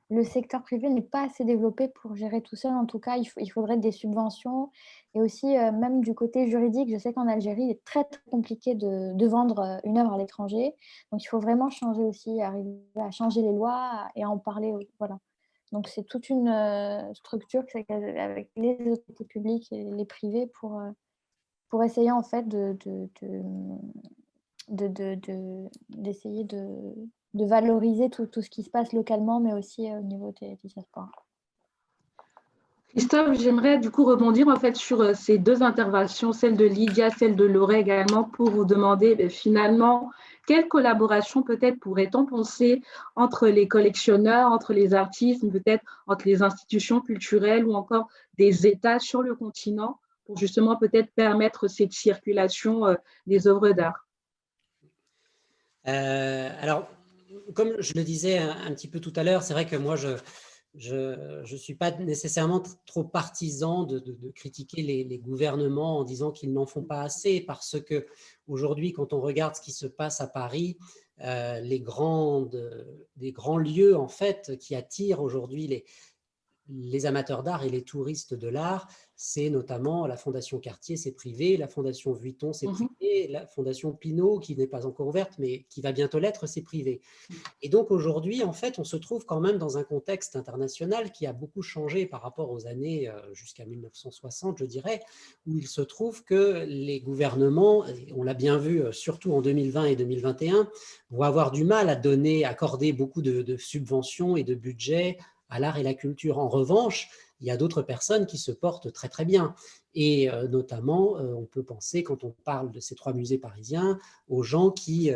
S3: le secteur privé n'est pas assez développé pour gérer tout seul. En tout cas, il faudrait des subventions. Et aussi, même du côté juridique, je sais qu'en Algérie, il est très, très compliqué de vendre une œuvre à l'étranger. Donc, il faut vraiment changer aussi, arriver à changer les lois et à en parler. Voilà. Donc, c'est toute une structure avec les autorités publiques et les privés pour essayer, en fait, d'essayer de valoriser tout ce qui se passe localement, mais aussi au niveau des diasporas.
S1: Christophe, j'aimerais du coup rebondir en fait sur ces deux interventions, celle de Lydia, celle de Laura également, pour vous demander finalement quelle collaboration peut-être pourrait-on penser entre les collectionneurs, entre les artistes, peut-être entre les institutions culturelles ou encore des États sur le continent pour justement peut-être permettre cette circulation des œuvres d'art.
S4: Alors, comme je le disais un petit peu tout à l'heure, c'est vrai que moi, je ne suis pas nécessairement trop partisan de critiquer les gouvernements en disant qu'ils n'en font pas assez, parce que aujourd'hui, quand on regarde ce qui se passe à Paris, des grands lieux en fait qui attirent aujourd'hui les amateurs d'art et les touristes de l'art, c'est notamment la Fondation Cartier, c'est privé, la Fondation Vuitton, c'est privé, la Fondation Pinault, qui n'est pas encore ouverte, mais qui va bientôt l'être, c'est privé. Et donc aujourd'hui, en fait, on se trouve quand même dans un contexte international qui a beaucoup changé par rapport aux années jusqu'à 1960, je dirais, où il se trouve que les gouvernements, et on l'a bien vu surtout en 2020 et 2021, vont avoir du mal à accorder beaucoup de subventions et de budget à l'art et la culture. En revanche, il y a d'autres personnes qui se portent très très bien. Et notamment, on peut penser, quand on parle de ces 3 musées parisiens, aux gens qui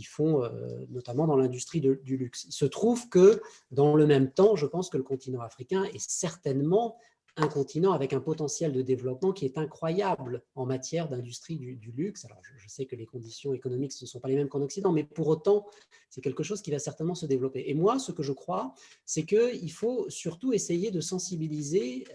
S4: font notamment dans l'industrie du luxe. Il se trouve que dans le même temps, je pense que le continent africain est certainement un continent avec un potentiel de développement qui est incroyable en matière d'industrie du luxe. Alors, je sais que les conditions économiques ne sont pas les mêmes qu'en Occident, mais pour autant, c'est quelque chose qui va certainement se développer. Et moi, ce que je crois, c'est qu'il faut surtout essayer de sensibiliser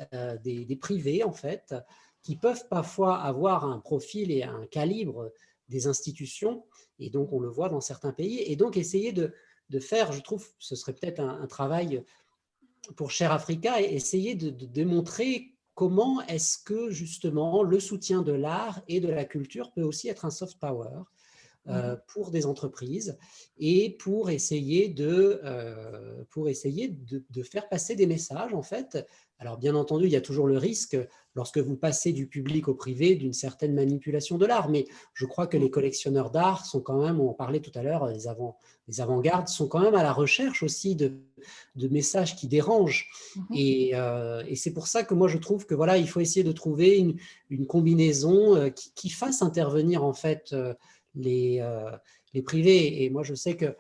S4: des privés, en fait, qui peuvent parfois avoir un profil et un calibre des institutions, et donc on le voit dans certains pays, et donc essayer de faire, je trouve, ce serait peut-être un travail pour Share Africa, et essayer de démontrer comment est-ce que justement le soutien de l'art et de la culture peut aussi être un soft power pour des entreprises et pour essayer de faire passer des messages en fait. Alors bien entendu, il y a toujours le risque, lorsque vous passez du public au privé, d'une certaine manipulation de l'art, mais je crois que les collectionneurs d'art sont quand même, on parlait tout à l'heure, les avant-gardes sont quand même à la recherche aussi de messages qui dérangent. Et c'est pour ça que moi je trouve que voilà, il faut essayer de trouver une combinaison qui fasse intervenir en fait les privés. Et moi, je sais que,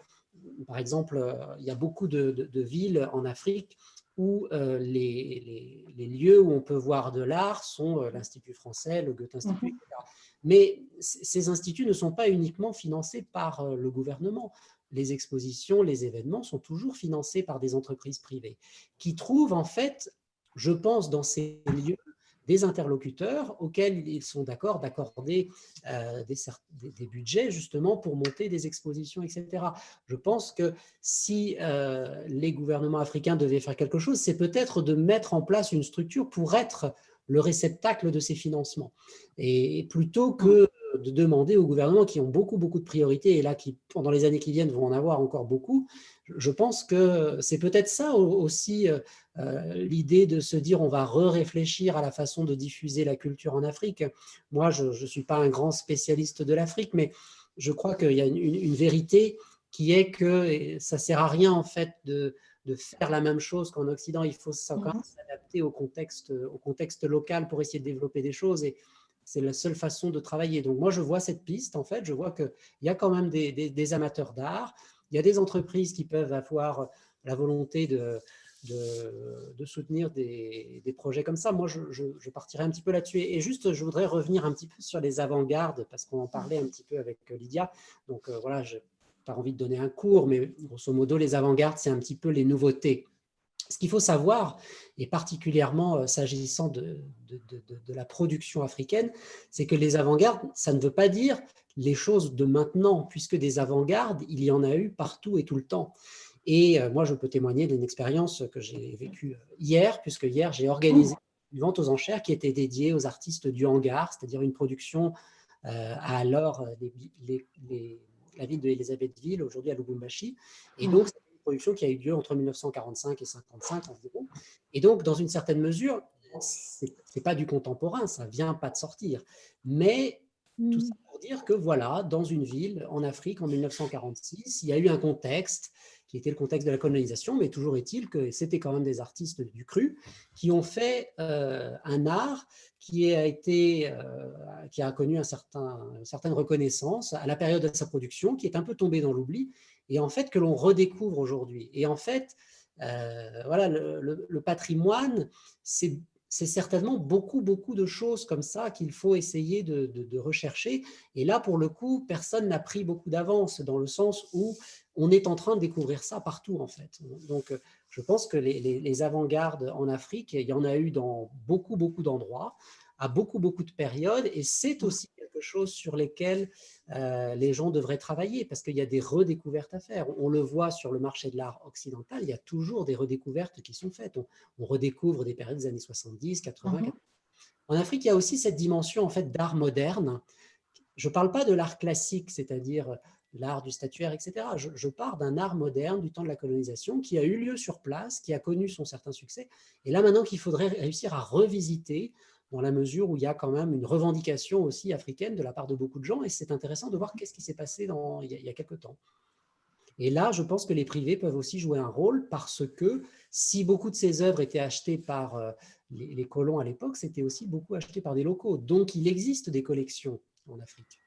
S4: par exemple, il y a beaucoup de villes en Afrique où les lieux où on peut voir de l'art sont l'Institut français, le Goethe-Institut, etc. Mais ces instituts ne sont pas uniquement financés par le gouvernement. Les expositions, les événements sont toujours financés par des entreprises privées qui trouvent, en fait, je pense, dans ces lieux, des interlocuteurs auxquels ils sont d'accord d'accorder des budgets justement pour monter des expositions, etc. Je pense que si les gouvernements africains devaient faire quelque chose, c'est peut-être de mettre en place une structure pour être le réceptacle de ces financements. Et plutôt que de demander aux gouvernements qui ont beaucoup de priorités, et là, qui, pendant les années qui viennent, vont en avoir encore beaucoup, je pense que c'est peut-être ça aussi l'idée de se dire on va réfléchir à la façon de diffuser la culture en Afrique. Moi, je ne suis pas un grand spécialiste de l'Afrique, mais je crois qu'il y a une vérité qui est que ça ne sert à rien en fait de faire la même chose qu'en Occident. Il faut s'adapter au contexte local pour essayer de développer des choses, et c'est la seule façon de travailler. Donc moi, je vois cette piste, en fait, je vois qu'il y a quand même des amateurs d'art, il y a des entreprises qui peuvent avoir la volonté de soutenir des projets comme ça. Moi, je partirais un petit peu là-dessus. Et juste, je voudrais revenir un petit peu sur les avant-gardes, parce qu'on en parlait un petit peu avec Lydia. Donc voilà, je n'ai pas envie de donner un cours, mais grosso modo, les avant-gardes, c'est un petit peu les nouveautés. Ce qu'il faut savoir, et particulièrement s'agissant de la production africaine, c'est que les avant-gardes, ça ne veut pas dire les choses de maintenant, puisque des avant-gardes, il y en a eu partout et tout le temps. Et moi, je peux témoigner d'une expérience que j'ai vécue hier, puisque hier, j'ai organisé une vente aux enchères qui était dédiée aux artistes du hangar, c'est-à-dire une production à alors la ville de Elisabethville, aujourd'hui à Lubumbashi. Et donc, c'est une production qui a eu lieu entre 1945 et 1955 environ. Et donc, dans une certaine mesure, ce n'est pas du contemporain, ça ne vient pas de sortir. Mais tout ça pour dire que voilà, dans une ville en Afrique en 1946, il y a eu un contexte qui était le contexte de la colonisation, mais toujours est-il que c'était quand même des artistes du cru qui ont fait un art qui a connu une certaine reconnaissance à la période de sa production, qui est un peu tombé dans l'oubli, et en fait que l'on redécouvre aujourd'hui. Et en fait, voilà, le patrimoine, c'est certainement beaucoup de choses comme ça qu'il faut essayer de rechercher. Et là, pour le coup, personne n'a pris beaucoup d'avance, dans le sens où on est en train de découvrir ça partout, en fait. Donc, je pense que les avant-gardes en Afrique, il y en a eu dans beaucoup d'endroits, à beaucoup de périodes, et c'est aussi quelque chose sur lesquels les gens devraient travailler, parce qu'il y a des redécouvertes à faire. On le voit sur le marché de l'art occidental, il y a toujours des redécouvertes qui sont faites. On redécouvre des périodes des années 70, 80, 80. En Afrique, il y a aussi cette dimension en fait d'art moderne. Je ne parle pas de l'art classique, c'est-à-dire l'art du statuaire, etc. Je parle d'un art moderne du temps de la colonisation qui a eu lieu sur place, qui a connu son certain succès. Et là, maintenant, qu'il faudrait réussir à revisiter, dans la mesure où il y a quand même une revendication aussi africaine de la part de beaucoup de gens. Et c'est intéressant de voir qu'est-ce qui s'est passé il y a quelques temps. Et là, je pense que les privés peuvent aussi jouer un rôle, parce que si beaucoup de ces œuvres étaient achetées par les colons à l'époque, c'était aussi beaucoup acheté par des locaux. Donc, il existe des collections en Afrique.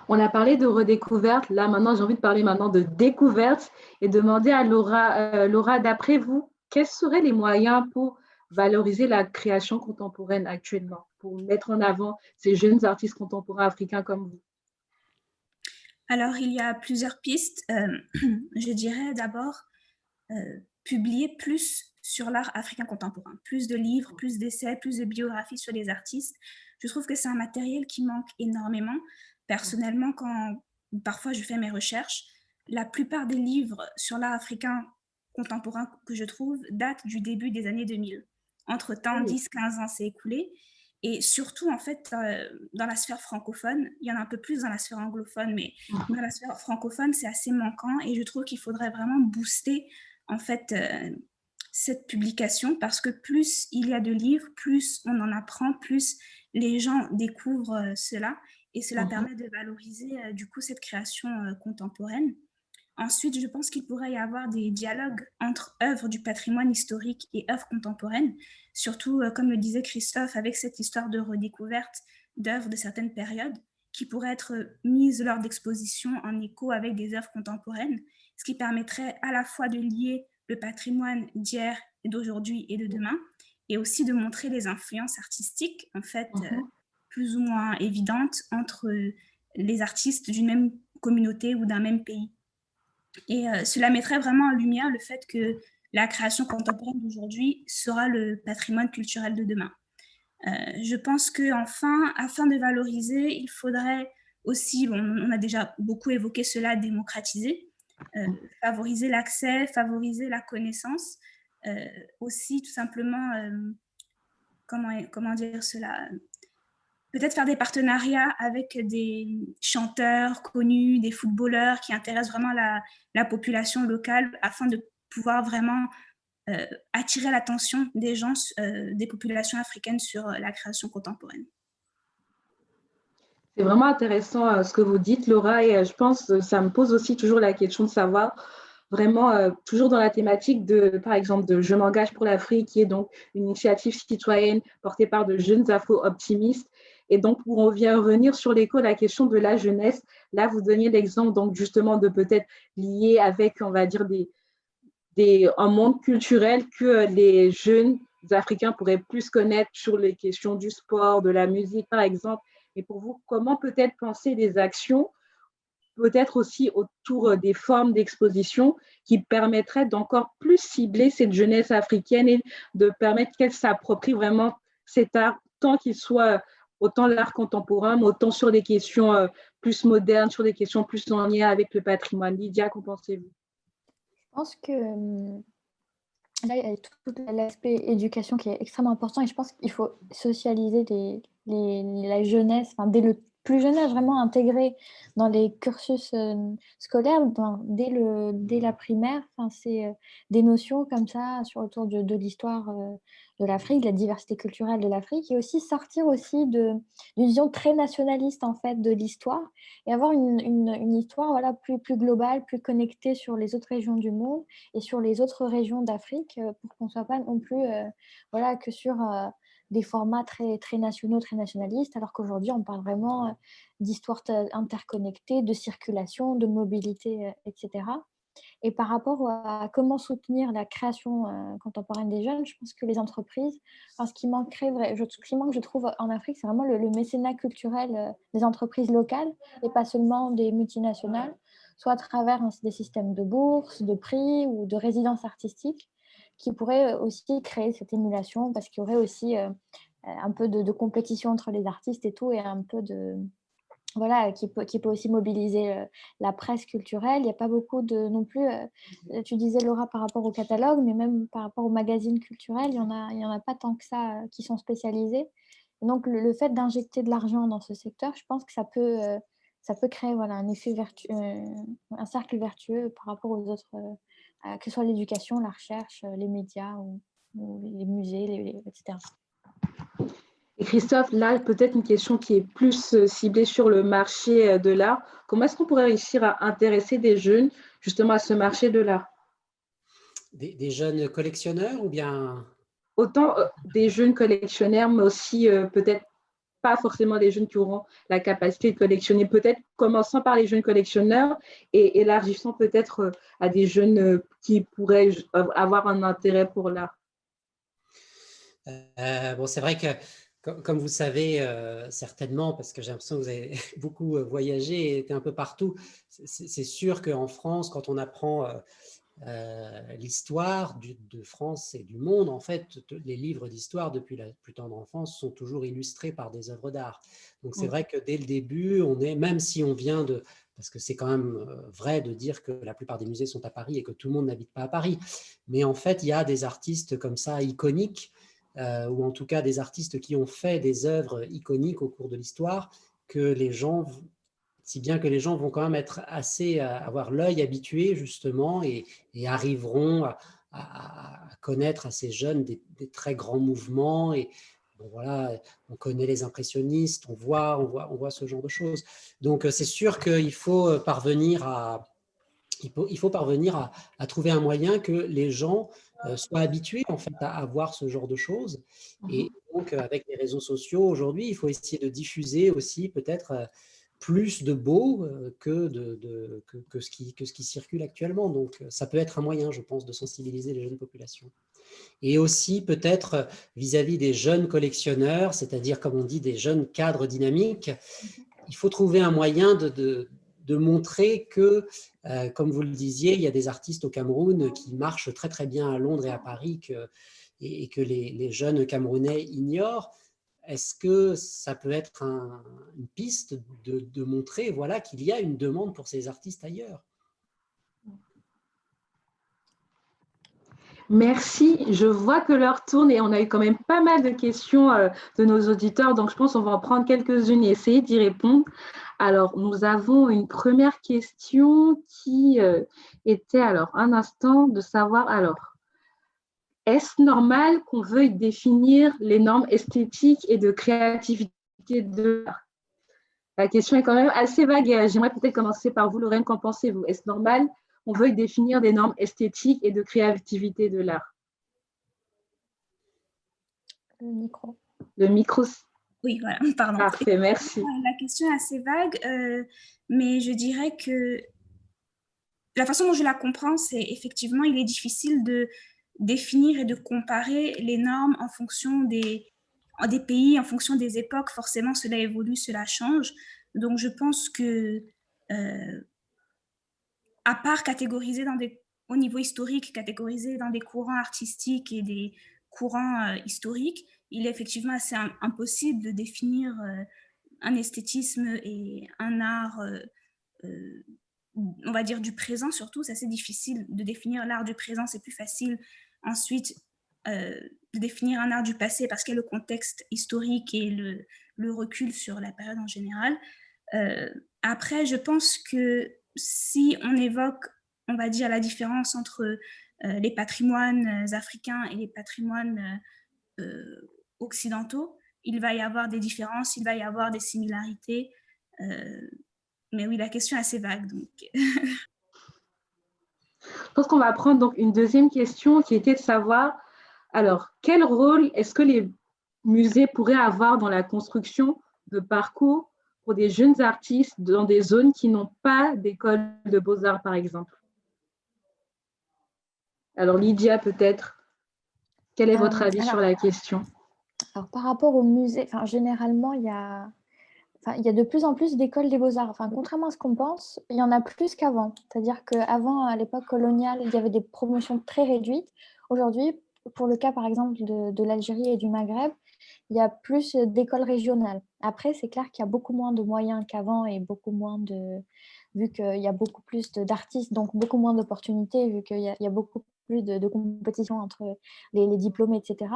S1: On a parlé de redécouverte. Là, maintenant, j'ai envie de parler maintenant de découverte et demander à Laura, Laura, d'après vous, quels seraient les moyens pour valoriser la création contemporaine actuellement, pour mettre en avant ces jeunes artistes contemporains africains comme vous?
S2: Alors, il y a plusieurs pistes. Je dirais d'abord publier plus sur l'art africain contemporain, plus de livres, plus d'essais, plus de biographies sur les artistes. Je trouve que c'est un matériel qui manque énormément. Personnellement, quand parfois je fais mes recherches, la plupart des livres sur l'art africain contemporain que je trouve datent du début des années 2000. Entre-temps, 10-15 ans s'est écoulé. Et surtout, en fait, dans la sphère francophone, il y en a un peu plus dans la sphère anglophone, mais dans la sphère francophone, c'est assez manquant. Et je trouve qu'il faudrait vraiment booster, en fait, cette publication, parce que plus il y a de livres, plus on en apprend, plus les gens découvrent cela. Et cela permet de valoriser, du coup, cette création contemporaine. Ensuite, je pense qu'il pourrait y avoir des dialogues entre œuvres du patrimoine historique et œuvres contemporaines, surtout, comme le disait Christophe, avec cette histoire de redécouverte d'œuvres de certaines périodes qui pourraient être mises lors d'expositions en écho avec des œuvres contemporaines, ce qui permettrait à la fois de lier le patrimoine d'hier et d'aujourd'hui et de demain, et aussi de montrer les influences artistiques, en fait, plus ou moins évidentes entre les artistes d'une même communauté ou d'un même pays. Et cela mettrait vraiment en lumière le fait que la création contemporaine d'aujourd'hui sera le patrimoine culturel de demain. Je pense qu'enfin, afin de valoriser, il faudrait aussi, on a déjà beaucoup évoqué cela, démocratiser, favoriser l'accès, favoriser la connaissance, aussi tout simplement, comment dire cela, peut-être faire des partenariats avec des chanteurs connus, des footballeurs qui intéressent vraiment la population locale afin de pouvoir vraiment attirer l'attention des gens, des populations africaines sur la création contemporaine.
S1: C'est vraiment intéressant ce que vous dites, Laura, et je pense que ça me pose aussi toujours la question de savoir, vraiment, toujours dans la thématique par exemple, de Je m'engage pour l'Afrique, qui est donc une initiative citoyenne portée par de jeunes afro-optimistes. Et donc, pour on vient revenir sur l'écho de la question de la jeunesse, là, vous donniez l'exemple donc justement de peut-être lier avec, on va dire, un monde culturel que les jeunes Africains pourraient plus connaître sur les questions du sport, de la musique, par exemple. Et pour vous, comment peut-être penser des actions, peut-être aussi autour des formes d'exposition qui permettraient d'encore plus cibler cette jeunesse africaine et de permettre qu'elle s'approprie vraiment cet art, tant qu'il soit autant l'art contemporain, mais autant sur des questions plus modernes, sur des questions plus en lien avec le patrimoine. Lydia, qu'en pensez-vous?
S3: Je pense que là, il y a tout l'aspect éducation qui est extrêmement important et je pense qu'il faut socialiser la jeunesse, enfin, dès le plus jeune âge, vraiment intégrer dans les cursus scolaires, dès la primaire. Enfin, c'est des notions comme ça autour de l'histoire de l'Afrique, de la diversité culturelle de l'Afrique, et aussi sortir aussi d'une vision très nationaliste en fait de l'histoire et avoir une histoire voilà, plus globale, plus connectée sur les autres régions du monde et sur les autres régions d'Afrique pour qu'on ne soit pas non plus voilà, que sur des formats très, très nationaux, très nationalistes, alors qu'aujourd'hui, on parle vraiment d'histoire interconnectée, de circulation, de mobilité, etc. Et par rapport à comment soutenir la création contemporaine des jeunes, je pense que les entreprises, enfin, ce qui manque, je trouve, en Afrique, c'est vraiment le mécénat culturel des entreprises locales et pas seulement des multinationales, soit à travers des systèmes de bourses, de prix ou de résidences artistiques qui pourraient aussi créer cette émulation parce qu'il y aurait aussi un peu de compétition entre les artistes et tout et un peu de... Voilà, qui peut aussi mobiliser la presse culturelle. Il n'y a pas beaucoup non plus, tu disais Laura par rapport au catalogue, mais même par rapport aux magazines culturels, il y en a pas tant que ça qui sont spécialisés. Et donc le fait d'injecter de l'argent dans ce secteur, je pense que ça peut créer voilà, un effet vertueux, un cercle vertueux par rapport aux autres, que ce soit l'éducation, la recherche, les médias ou les musées, etc.
S1: Et Christophe, là, peut-être une question qui est plus ciblée sur le marché de l'art. Comment est-ce qu'on pourrait réussir à intéresser des jeunes justement à ce marché de l'art?
S4: Des jeunes collectionneurs ou bien...
S1: Autant des jeunes collectionneurs, mais aussi peut-être pas forcément des jeunes qui auront la capacité de collectionner, peut-être commençant par les jeunes collectionneurs et élargissant peut-être à des jeunes qui pourraient avoir un intérêt pour l'art.
S4: Bon, c'est vrai que, comme vous savez certainement, parce que j'ai l'impression que vous avez beaucoup voyagé et été un peu partout, c'est sûr qu'en France, quand on apprend l'histoire de France et du monde, en fait, les livres d'histoire depuis la plus tendre enfance sont toujours illustrés par des œuvres d'art. Donc c'est vrai que dès le début, même si on vient de... Parce que c'est quand même vrai de dire que la plupart des musées sont à Paris et que tout le monde n'habite pas à Paris. Mais en fait, il y a des artistes comme ça iconiques, ou en tout cas des artistes qui ont fait des œuvres iconiques au cours de l'histoire, si bien que les gens vont quand même être avoir l'œil habitué justement et arriveront à connaître assez jeunes des très grands mouvements. Et bon, voilà, on connaît les impressionnistes, on voit ce genre de choses. Donc c'est sûr qu'il faut parvenir à trouver un moyen que les gens soient habitués en fait à voir ce genre de choses. Et donc avec les réseaux sociaux aujourd'hui, il faut essayer de diffuser aussi peut-être plus de beau que ce qui circule actuellement. Donc ça peut être un moyen, je pense, de sensibiliser les jeunes populations. Et aussi peut-être vis-à-vis des jeunes collectionneurs, c'est-à-dire comme on dit des jeunes cadres dynamiques, il faut trouver un moyen de montrer que, comme vous le disiez, il y a des artistes au Cameroun qui marchent très très bien à Londres et à Paris et que les jeunes Camerounais ignorent. Est-ce que ça peut être une piste de montrer voilà, qu'il y a une demande pour ces artistes ailleurs?
S1: Merci. Je vois que l'heure tourne et on a eu quand même pas mal de questions de nos auditeurs. Donc, je pense qu'on va en prendre quelques-unes et essayer d'y répondre. Alors, nous avons une première question qui était, alors, un instant, de savoir, alors, est-ce normal qu'on veuille définir les normes esthétiques et de créativité de l'art? La question est quand même assez vague. J'aimerais peut-être commencer par vous, Lorraine. Qu'en pensez-vous? Est-ce normal qu'on veuille définir des normes esthétiques et de créativité de l'art?
S3: Le micro.
S1: Le micro.
S2: Oui, voilà, pardon.
S1: Parfait, merci.
S2: La question est assez vague, mais je dirais que la façon dont je la comprends, c'est effectivement, il est difficile de définir et de comparer les normes en fonction des pays, en fonction des époques. Forcément, cela évolue, cela change. Donc, je pense que, à part catégoriser au niveau historique, catégoriser dans des courants artistiques et des courants historiques, il est effectivement assez impossible de définir un esthétisme et un art, on va dire du présent surtout. C'est assez difficile de définir l'art du présent, c'est plus facile ensuite de définir un art du passé parce qu'il y a le contexte historique et le recul sur la période en général. Après, je pense que si on évoque, on va dire, la différence entre les patrimoines africains et les patrimoines occidentaux, il va y avoir des différences, il va y avoir des similarités. Mais oui, la question est assez vague. Donc.
S1: Je pense qu'on va prendre donc une deuxième question qui était de savoir, alors, quel rôle est-ce que les musées pourraient avoir dans la construction de parcours pour des jeunes artistes dans des zones qui n'ont pas d'école de beaux-arts, par exemple? Alors, Lydia, peut-être, quel est votre avis sur la question?
S3: Alors, par rapport au musée, généralement, il y a de plus en plus d'écoles des beaux-arts. Contrairement à ce qu'on pense, il y en a plus qu'avant. C'est-à-dire qu'avant, à l'époque coloniale, il y avait des promotions très réduites. Aujourd'hui, pour le cas, par exemple, de l'Algérie et du Maghreb, il y a plus d'écoles régionales. Après, c'est clair qu'il y a beaucoup moins de moyens qu'avant et beaucoup moins vu qu'il y a beaucoup plus d'artistes, donc beaucoup moins d'opportunités, vu qu'il y a beaucoup plus de compétition entre les diplômés, etc.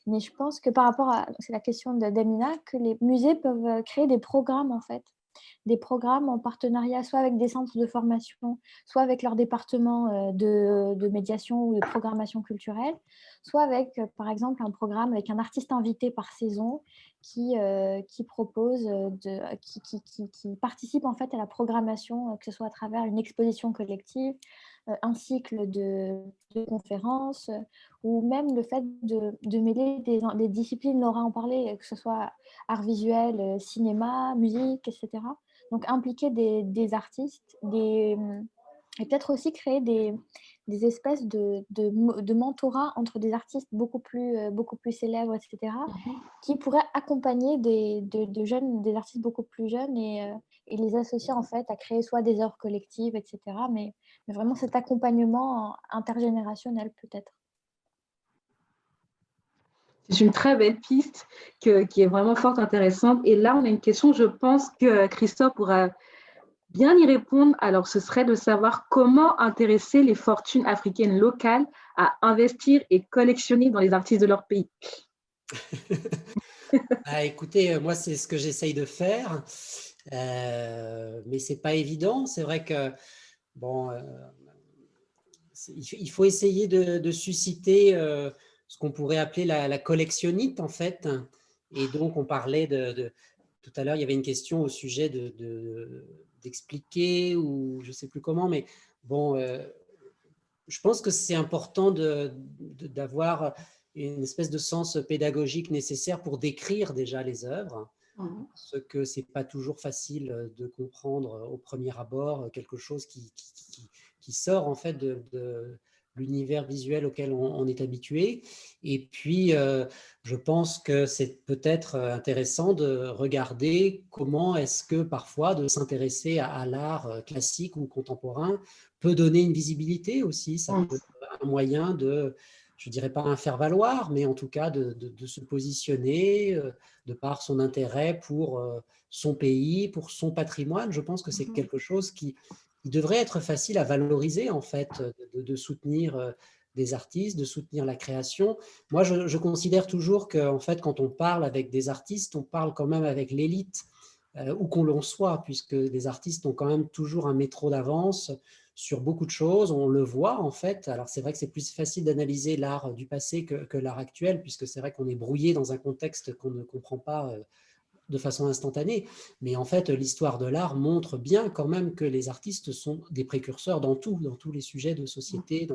S3: Mais je pense que par rapport à, c'est la question d'Amina, que les musées peuvent créer des programmes, en fait. Des programmes en partenariat soit avec des centres de formation, soit avec leur département de médiation ou de programmation culturelle, soit avec, par exemple, un programme avec un artiste invité par saison qui propose, qui participe en fait à la programmation, que ce soit à travers une exposition collective, un cycle de conférences, ou même le fait de mêler des disciplines, Laura en parlait, que ce soit art visuel, cinéma, musique, etc. Donc impliquer des artistes, et peut-être aussi créer des espèces de mentorat entre des artistes beaucoup plus célèbres, etc., qui pourraient accompagner de jeunes, des artistes beaucoup plus jeunes et les associer en fait à créer soit des œuvres collectives, etc., mais vraiment cet accompagnement intergénérationnel peut-être.
S1: C'est une très belle piste qui est vraiment fort intéressante. Et là, on a une question, je pense que Christophe pourra bien y répondre. Alors, ce serait de savoir comment intéresser les fortunes africaines locales à investir et collectionner dans les artistes de leur pays.
S4: Écoutez, moi, c'est ce que j'essaye de faire, mais ce n'est pas évident. C'est vrai que, bon, il faut essayer de susciter ce qu'on pourrait appeler la collectionnite, en fait. Et donc, on parlait tout à l'heure, il y avait une question au sujet d'expliquer, ou je ne sais plus comment, mais bon, je pense que c'est important d'avoir une espèce de sens pédagogique nécessaire pour décrire déjà les œuvres, ce que ce n'est pas toujours facile de comprendre au premier abord, quelque chose qui sort en fait l'univers visuel auquel on est habitué. Et puis, je pense que c'est peut-être intéressant de regarder comment est-ce que parfois de s'intéresser à l'art classique ou contemporain peut donner une visibilité aussi. Ça peut être un moyen de, je ne dirais pas un faire-valoir, mais en tout cas de se positionner de par son intérêt pour son pays, pour son patrimoine. Je pense que c'est quelque chose qui devrait être facile à valoriser, en fait, de soutenir des artistes, de soutenir la création. Moi, je considère toujours qu'en fait, quand on parle avec des artistes, on parle quand même avec l'élite, où qu'on l'on soit, puisque les artistes ont quand même toujours un métro d'avance sur beaucoup de choses. On le voit, en fait. Alors, c'est vrai que c'est plus facile d'analyser l'art du passé que l'art actuel, puisque c'est vrai qu'on est brouillé dans un contexte qu'on ne comprend pas de façon instantanée. Mais en fait, l'histoire de l'art montre bien quand même que les artistes sont des précurseurs dans tous les sujets de société,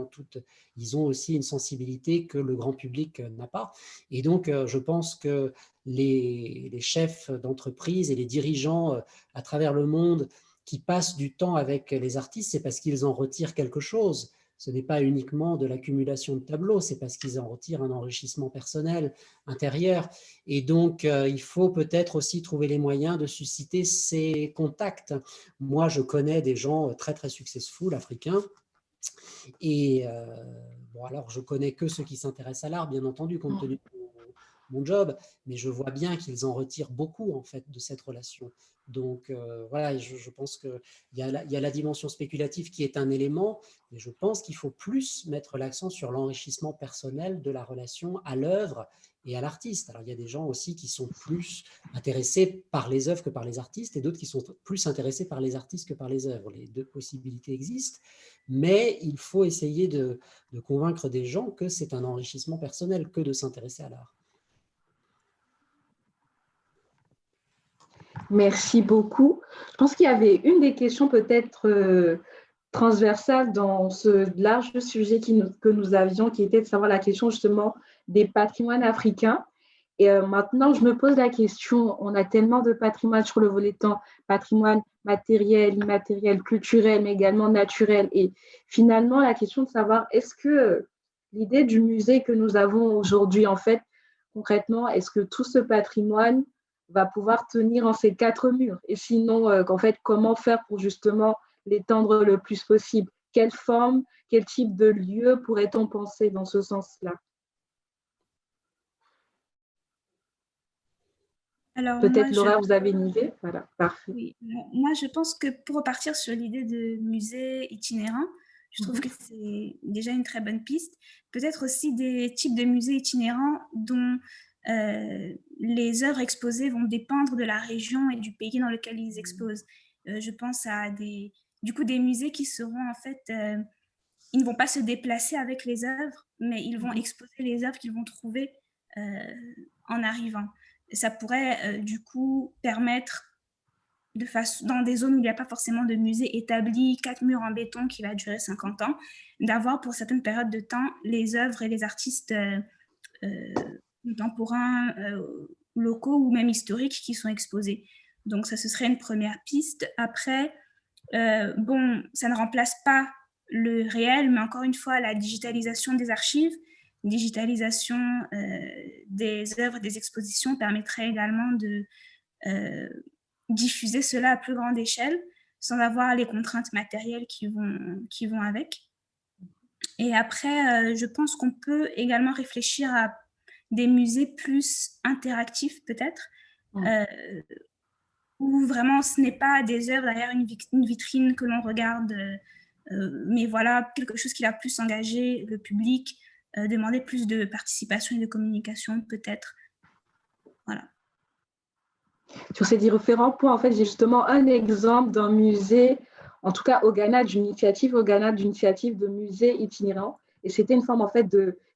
S4: ils ont aussi une sensibilité que le grand public n'a pas. Et donc, je pense que les chefs d'entreprise et les dirigeants à travers le monde qui passent du temps avec les artistes, c'est parce qu'ils en retirent quelque chose. Ce n'est pas uniquement de l'accumulation de tableaux, c'est parce qu'ils en retirent un enrichissement personnel, intérieur. Et donc, il faut peut-être aussi trouver les moyens de susciter ces contacts. Moi, je connais des gens très, très successful africains. Et bon, alors, je connais que ceux qui s'intéressent à l'art, bien entendu, compte tenu de mon job, mais je vois bien qu'ils en retirent beaucoup, en fait, de cette relation. Donc, voilà, je pense qu'il y a la dimension spéculative qui est un élément, mais je pense qu'il faut plus mettre l'accent sur l'enrichissement personnel de la relation à l'œuvre et à l'artiste. Alors, il y a des gens aussi qui sont plus intéressés par les œuvres que par les artistes, et d'autres qui sont plus intéressés par les artistes que par les œuvres. Les deux possibilités existent, mais il faut essayer de convaincre des gens que c'est un enrichissement personnel que de s'intéresser à l'art.
S1: Merci beaucoup. Je pense qu'il y avait une des questions peut-être transversales dans ce large sujet que nous avions, qui était de savoir la question justement des patrimoines africains. Et maintenant, je me pose la question, on a tellement de patrimoine sur le volet temps, patrimoine matériel, immatériel, culturel, mais également naturel. Et finalement, la question de savoir, est-ce que l'idée du musée que nous avons aujourd'hui, en fait, concrètement, est-ce que tout ce patrimoine va pouvoir tenir en ces quatre murs? Et sinon, en fait, comment faire pour justement l'étendre le plus possible? Quelle forme, quel type de lieu pourrait-on penser dans ce sens-là?
S2: Alors,
S1: peut-être Laura, vous avez une idée? Voilà, parfait.
S2: Oui, moi je pense que pour repartir sur l'idée de musée itinérant, je trouve que c'est déjà une très bonne piste. Peut-être aussi des types de musées itinérants dont les œuvres exposées vont dépendre de la région et du pays dans lequel ils exposent. Je pense à des musées qui seront en fait, ils ne vont pas se déplacer avec les œuvres, mais ils vont exposer les œuvres qu'ils vont trouver en arrivant. Ça pourrait du coup permettre, dans des zones où il n'y a pas forcément de musée établi, 4 murs en béton qui va durer 50 ans, d'avoir pour certaines périodes de temps les œuvres et les artistes contemporains, locaux ou même historiques qui sont exposés. Donc ça, ce serait une première piste. Après, bon, ça ne remplace pas le réel, mais encore une fois, la digitalisation des archives, digitalisation des œuvres, des expositions permettrait également de diffuser cela à plus grande échelle sans avoir les contraintes matérielles qui vont avec. Et après, je pense qu'on peut également réfléchir à des musées plus interactifs peut-être, où vraiment ce n'est pas des œuvres derrière une vitrine que l'on regarde, mais voilà, quelque chose qui va plus engager le public, demander plus de participation et de communication peut-être. Voilà.
S1: Sur ces différents points, en fait, j'ai justement un exemple d'un musée, en tout cas au Ghana, d'une initiative de musée itinérant. Et c'était une forme, en fait,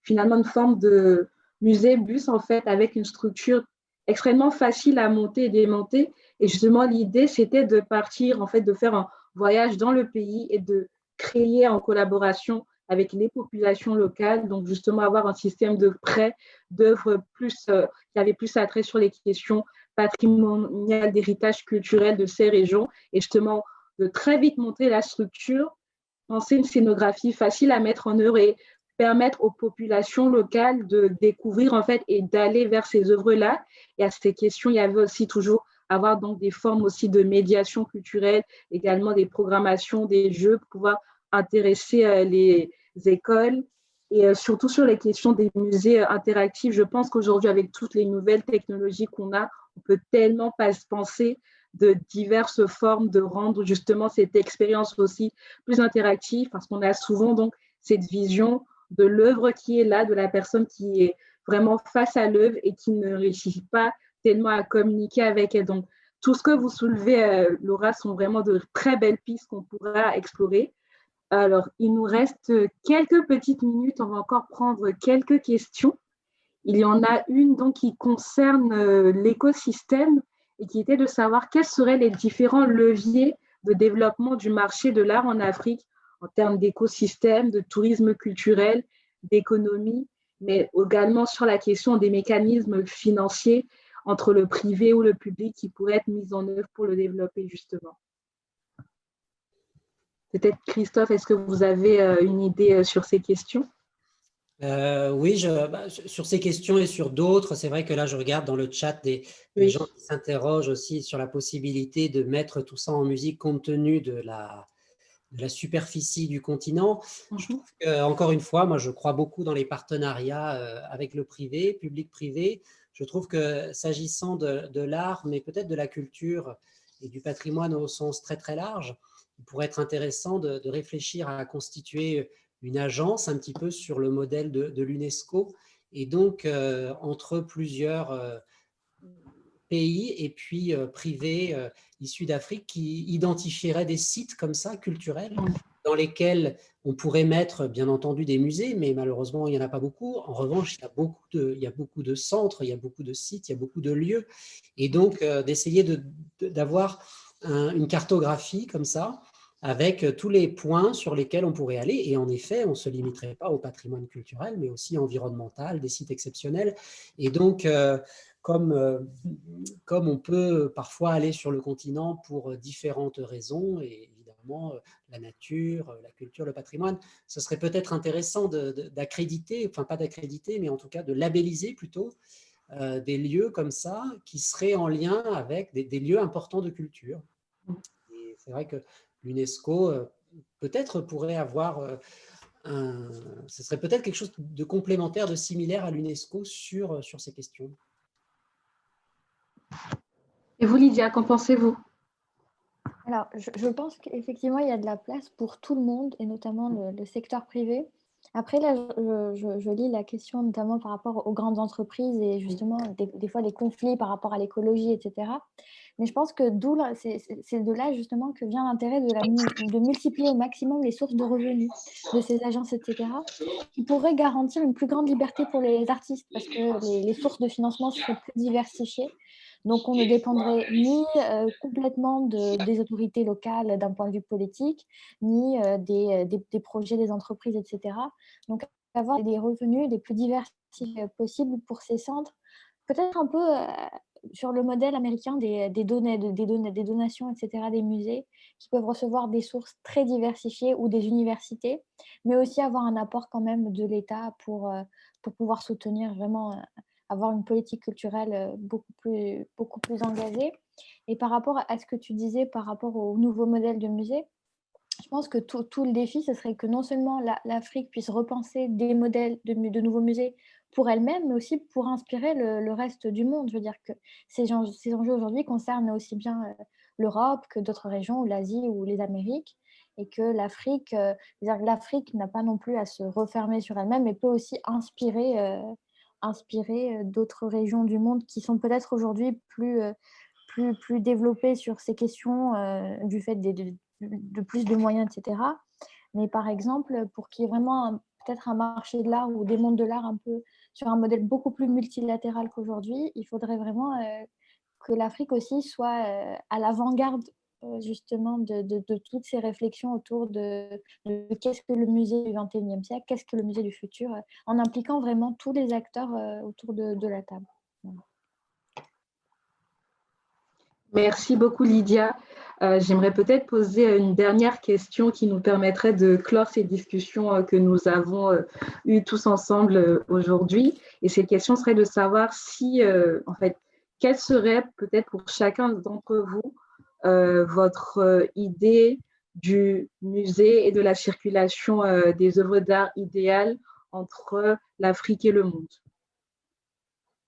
S1: finalement, une forme de musée bus, en fait, avec une structure extrêmement facile à monter et démonter. Et justement, l'idée, c'était de partir, en fait, de faire un voyage dans le pays et de créer en collaboration avec les populations locales, donc justement avoir un système de prêt d'œuvres qui avait plus attrait sur les questions patrimoniales, d'héritage culturel de ces régions, et justement de très vite montrer la structure penser une scénographie facile à mettre en œuvre et permettre aux populations locales de découvrir en fait et d'aller vers ces œuvres-là. Et à ces questions, il y avait aussi toujours avoir donc des formes aussi de médiation culturelle, également des programmations, des jeux pour pouvoir intéresser les écoles. Et surtout sur les questions des musées interactifs, je pense qu'aujourd'hui, avec toutes les nouvelles technologies qu'on a, on peut tellement pas se penser de diverses formes de rendre justement cette expérience aussi plus interactive, parce qu'on a souvent donc cette vision de l'œuvre qui est là, de la personne qui est vraiment face à l'œuvre et qui ne réussit pas tellement à communiquer avec elle. Donc, tout ce que vous soulevez, Laura, sont vraiment de très belles pistes qu'on pourra explorer. Alors, il nous reste quelques petites minutes. On va encore prendre quelques questions. Il y en a une donc, qui concerne l'écosystème et qui était de savoir quels seraient les différents leviers de développement du marché de l'art en Afrique en termes d'écosystème, de tourisme culturel, d'économie, mais également sur la question des mécanismes financiers entre le privé ou le public qui pourraient être mis en œuvre pour le développer justement. Peut-être Christophe, est-ce que vous avez une idée sur ces questions?
S4: Oui, sur ces questions et sur d'autres, c'est vrai que là, je regarde dans le chat des
S1: Oui.
S4: gens qui s'interrogent aussi sur la possibilité de mettre tout ça en musique compte tenu de la superficie du continent. Je trouve que, encore une fois, moi, je crois beaucoup dans les partenariats avec le privé, public-privé. Je trouve que s'agissant de l'art, mais peut-être de la culture et du patrimoine au sens très, très large, il pourrait être intéressant de réfléchir à constituer une agence un petit peu sur le modèle de l'UNESCO et donc entre plusieurs pays et puis privés issus d'Afrique qui identifieraient des sites comme ça, culturels, dans lesquels on pourrait mettre, bien entendu, des musées, mais malheureusement, il n'y en a pas beaucoup. En revanche, il y a beaucoup de centres, il y a beaucoup de sites, il y a beaucoup de lieux. Et donc, d'essayer d'avoir une cartographie comme ça, avec tous les points sur lesquels on pourrait aller. Et en effet, on ne se limiterait pas au patrimoine culturel, mais aussi environnemental, des sites exceptionnels. Et donc, comme on peut parfois aller sur le continent pour différentes raisons, et évidemment la nature, la culture, le patrimoine, ce serait peut-être intéressant d'accréditer, enfin pas d'accréditer, mais en tout cas de labelliser plutôt des lieux comme ça qui seraient en lien avec des lieux importants de culture. Et c'est vrai que l'UNESCO peut-être pourrait avoir ce serait peut-être quelque chose de complémentaire, de similaire à l'UNESCO sur ces questions.
S1: Et vous, Lydia, qu'en pensez-vous?
S3: Alors, je pense qu'effectivement, il y a de la place pour tout le monde, et notamment le secteur privé. Après, là, je lis la question notamment par rapport aux grandes entreprises et justement, des fois, les conflits par rapport à l'écologie, etc. Mais je pense que c'est de là justement que vient l'intérêt de multiplier au maximum les sources de revenus de ces agences, etc., qui pourraient garantir une plus grande liberté pour les artistes parce que les sources de financement seraient plus diversifiées. Donc, on ne dépendrait ni complètement des autorités locales d'un point de vue politique, ni des projets des entreprises, etc. Donc, avoir des revenus les plus diversifiés possibles pour ces centres, peut-être un peu sur le modèle américain des donations, etc., des musées, qui peuvent recevoir des sources très diversifiées ou des universités, mais aussi avoir un apport quand même de l'État pour pouvoir soutenir vraiment avoir une politique culturelle beaucoup plus engagée. Et par rapport à ce que tu disais par rapport au nouveau modèle de musée, je pense que tout le défi, ce serait que non seulement l'Afrique puisse repenser des modèles de nouveaux musées pour elle-même, mais aussi pour inspirer le reste du monde. Je veux dire que ces enjeux aujourd'hui concernent aussi bien l'Europe que d'autres régions, ou l'Asie ou les Amériques, et que l'Afrique n'a pas non plus à se refermer sur elle-même, mais peut aussi inspirer d'autres régions du monde qui sont peut-être aujourd'hui plus développées sur ces questions du fait de plus de moyens, etc. Mais par exemple, pour qu'il y ait vraiment peut-être un marché de l'art ou des mondes de l'art un peu sur un modèle beaucoup plus multilatéral qu'aujourd'hui, il faudrait vraiment que l'Afrique aussi soit à l'avant-garde justement de toutes ces réflexions autour de qu'est-ce que le musée du XXIe siècle, qu'est-ce que le musée du futur, en impliquant vraiment tous les acteurs autour de la table. Voilà.
S1: Merci beaucoup, Lydia. J'aimerais peut-être poser une dernière question qui nous permettrait de clore ces discussions que nous avons eues tous ensemble aujourd'hui. Et cette question serait de savoir si, en fait, quelle serait peut-être pour chacun d'entre vous votre idée du musée et de la circulation des œuvres d'art idéales entre l'Afrique et le monde.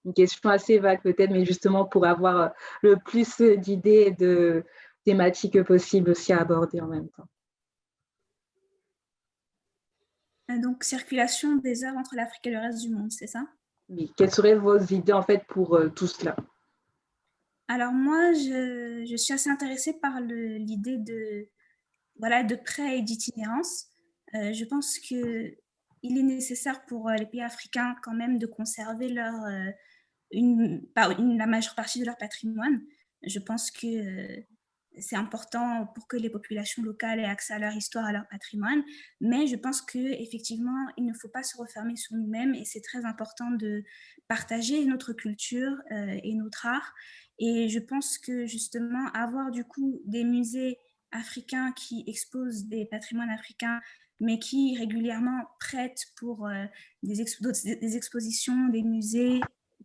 S1: Une question assez vague peut-être, mais justement pour avoir le plus d'idées et de thématiques possibles aussi à aborder en même temps.
S2: Donc, circulation des œuvres entre l'Afrique et le reste du monde, c'est ça?
S1: Oui. Quelles seraient vos idées en fait pour tout cela?
S2: Alors moi, je suis assez intéressée par l'idée de prêt et d'itinérance. Je pense qu'il est nécessaire pour les pays africains quand même de conserver la majeure partie de leur patrimoine. Je pense que c'est important pour que les populations locales aient accès à leur histoire, à leur patrimoine, mais je pense qu'effectivement, il ne faut pas se refermer sur nous-mêmes et c'est très important de partager notre culture et notre art. Et je pense que justement, avoir du coup des musées africains qui exposent des patrimoines africains, mais qui régulièrement prêtent pour des expositions, des musées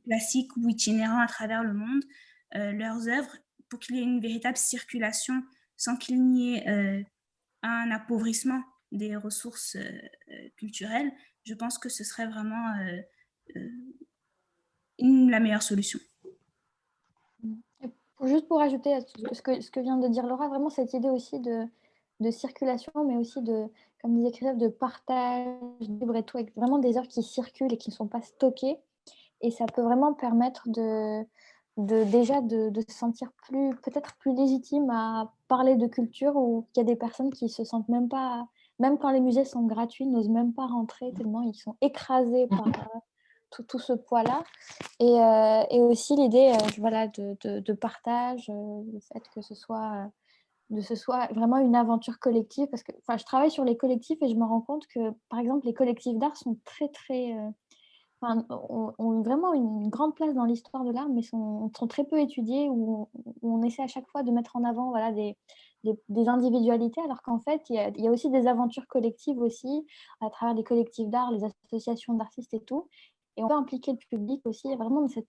S2: classiques ou itinérants à travers le monde, leurs œuvres, pour qu'il y ait une véritable circulation sans qu'il n'y ait un appauvrissement des ressources culturelles, je pense que ce serait vraiment la meilleure solution.
S3: Juste pour ajouter à ce que vient de dire Laura, vraiment cette idée aussi de circulation, mais aussi comme disait Christophe, de partage libre et tout, avec vraiment des œuvres qui circulent et qui ne sont pas stockées. Et ça peut vraiment permettre déjà de se sentir peut-être plus légitime à parler de culture, ou qu'il y a des personnes qui se sentent même pas, même quand les musées sont gratuits, n'osent même pas rentrer tellement ils sont écrasés par tout ce poids-là. Et aussi l'idée voilà, de partage, le fait que ce soit vraiment une aventure collective, parce que je travaille sur les collectifs et je me rends compte que, par exemple, les collectifs d'art sont très, très... ont vraiment une grande place dans l'histoire de l'art, mais sont très peu étudiés, où on essaie à chaque fois de mettre en avant voilà, des individualités, alors qu'en fait, il y a aussi des aventures collectives aussi, à travers les collectifs d'art, les associations d'artistes et tout. Et on peut impliquer le public aussi, vraiment dans cette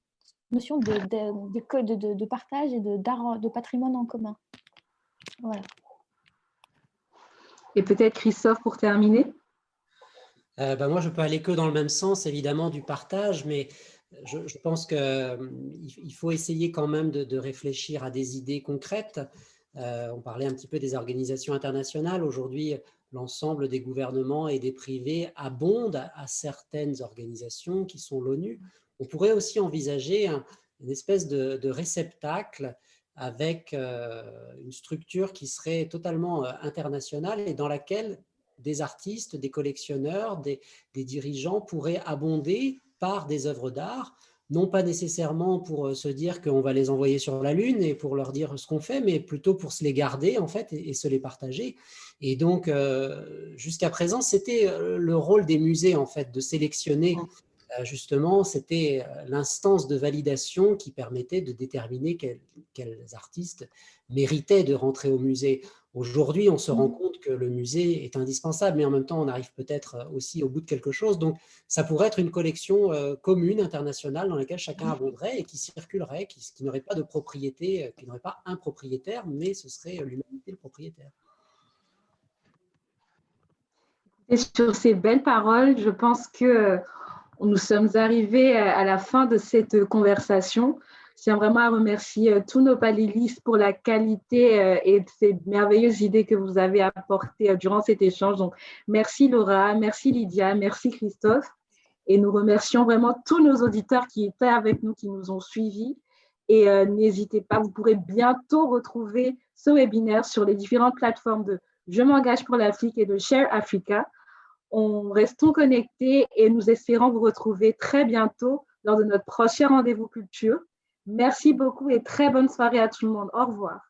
S3: notion de partage et de patrimoine en commun. Voilà.
S1: Et peut-être Christophe pour terminer.
S4: Moi, je peux aller que dans le même sens, évidemment, du partage, mais je pense qu'il faut essayer quand même de réfléchir à des idées concrètes. On parlait un petit peu des organisations internationales. Aujourd'hui, l'ensemble des gouvernements et des privés abondent à certaines organisations qui sont l'ONU. On pourrait aussi envisager une espèce de réceptacle avec une structure qui serait totalement internationale et dans laquelle des artistes, des collectionneurs, des dirigeants pourraient abonder par des œuvres d'art, non pas nécessairement pour se dire qu'on va les envoyer sur la Lune et pour leur dire ce qu'on fait, mais plutôt pour se les garder en fait et se les partager. Et donc, jusqu'à présent, c'était le rôle des musées en fait de sélectionner. Justement, c'était l'instance de validation qui permettait de déterminer quels artistes méritaient de rentrer au musée. Aujourd'hui, on se rend compte que le musée est indispensable, mais en même temps, on arrive peut-être aussi au bout de quelque chose. Donc, ça pourrait être une collection commune, internationale, dans laquelle chacun abonderait et qui circulerait, qui n'aurait pas de propriété, qui n'aurait pas un propriétaire, mais ce serait l'humanité le propriétaire.
S1: Et sur ces belles paroles, je pense que nous sommes arrivés à la fin de cette conversation. Je tiens vraiment à remercier tous nos panélistes pour la qualité et ces merveilleuses idées que vous avez apportées durant cet échange. Donc, merci Laura, merci Lydia, merci Christophe. Et nous remercions vraiment tous nos auditeurs qui étaient avec nous, qui nous ont suivis. Et n'hésitez pas, vous pourrez bientôt retrouver ce webinaire sur les différentes plateformes de Je m'engage pour l'Afrique et de Share Africa. On restons connectés et nous espérons vous retrouver très bientôt lors de notre prochain rendez-vous culture. Merci beaucoup et très bonne soirée à tout le monde. Au revoir.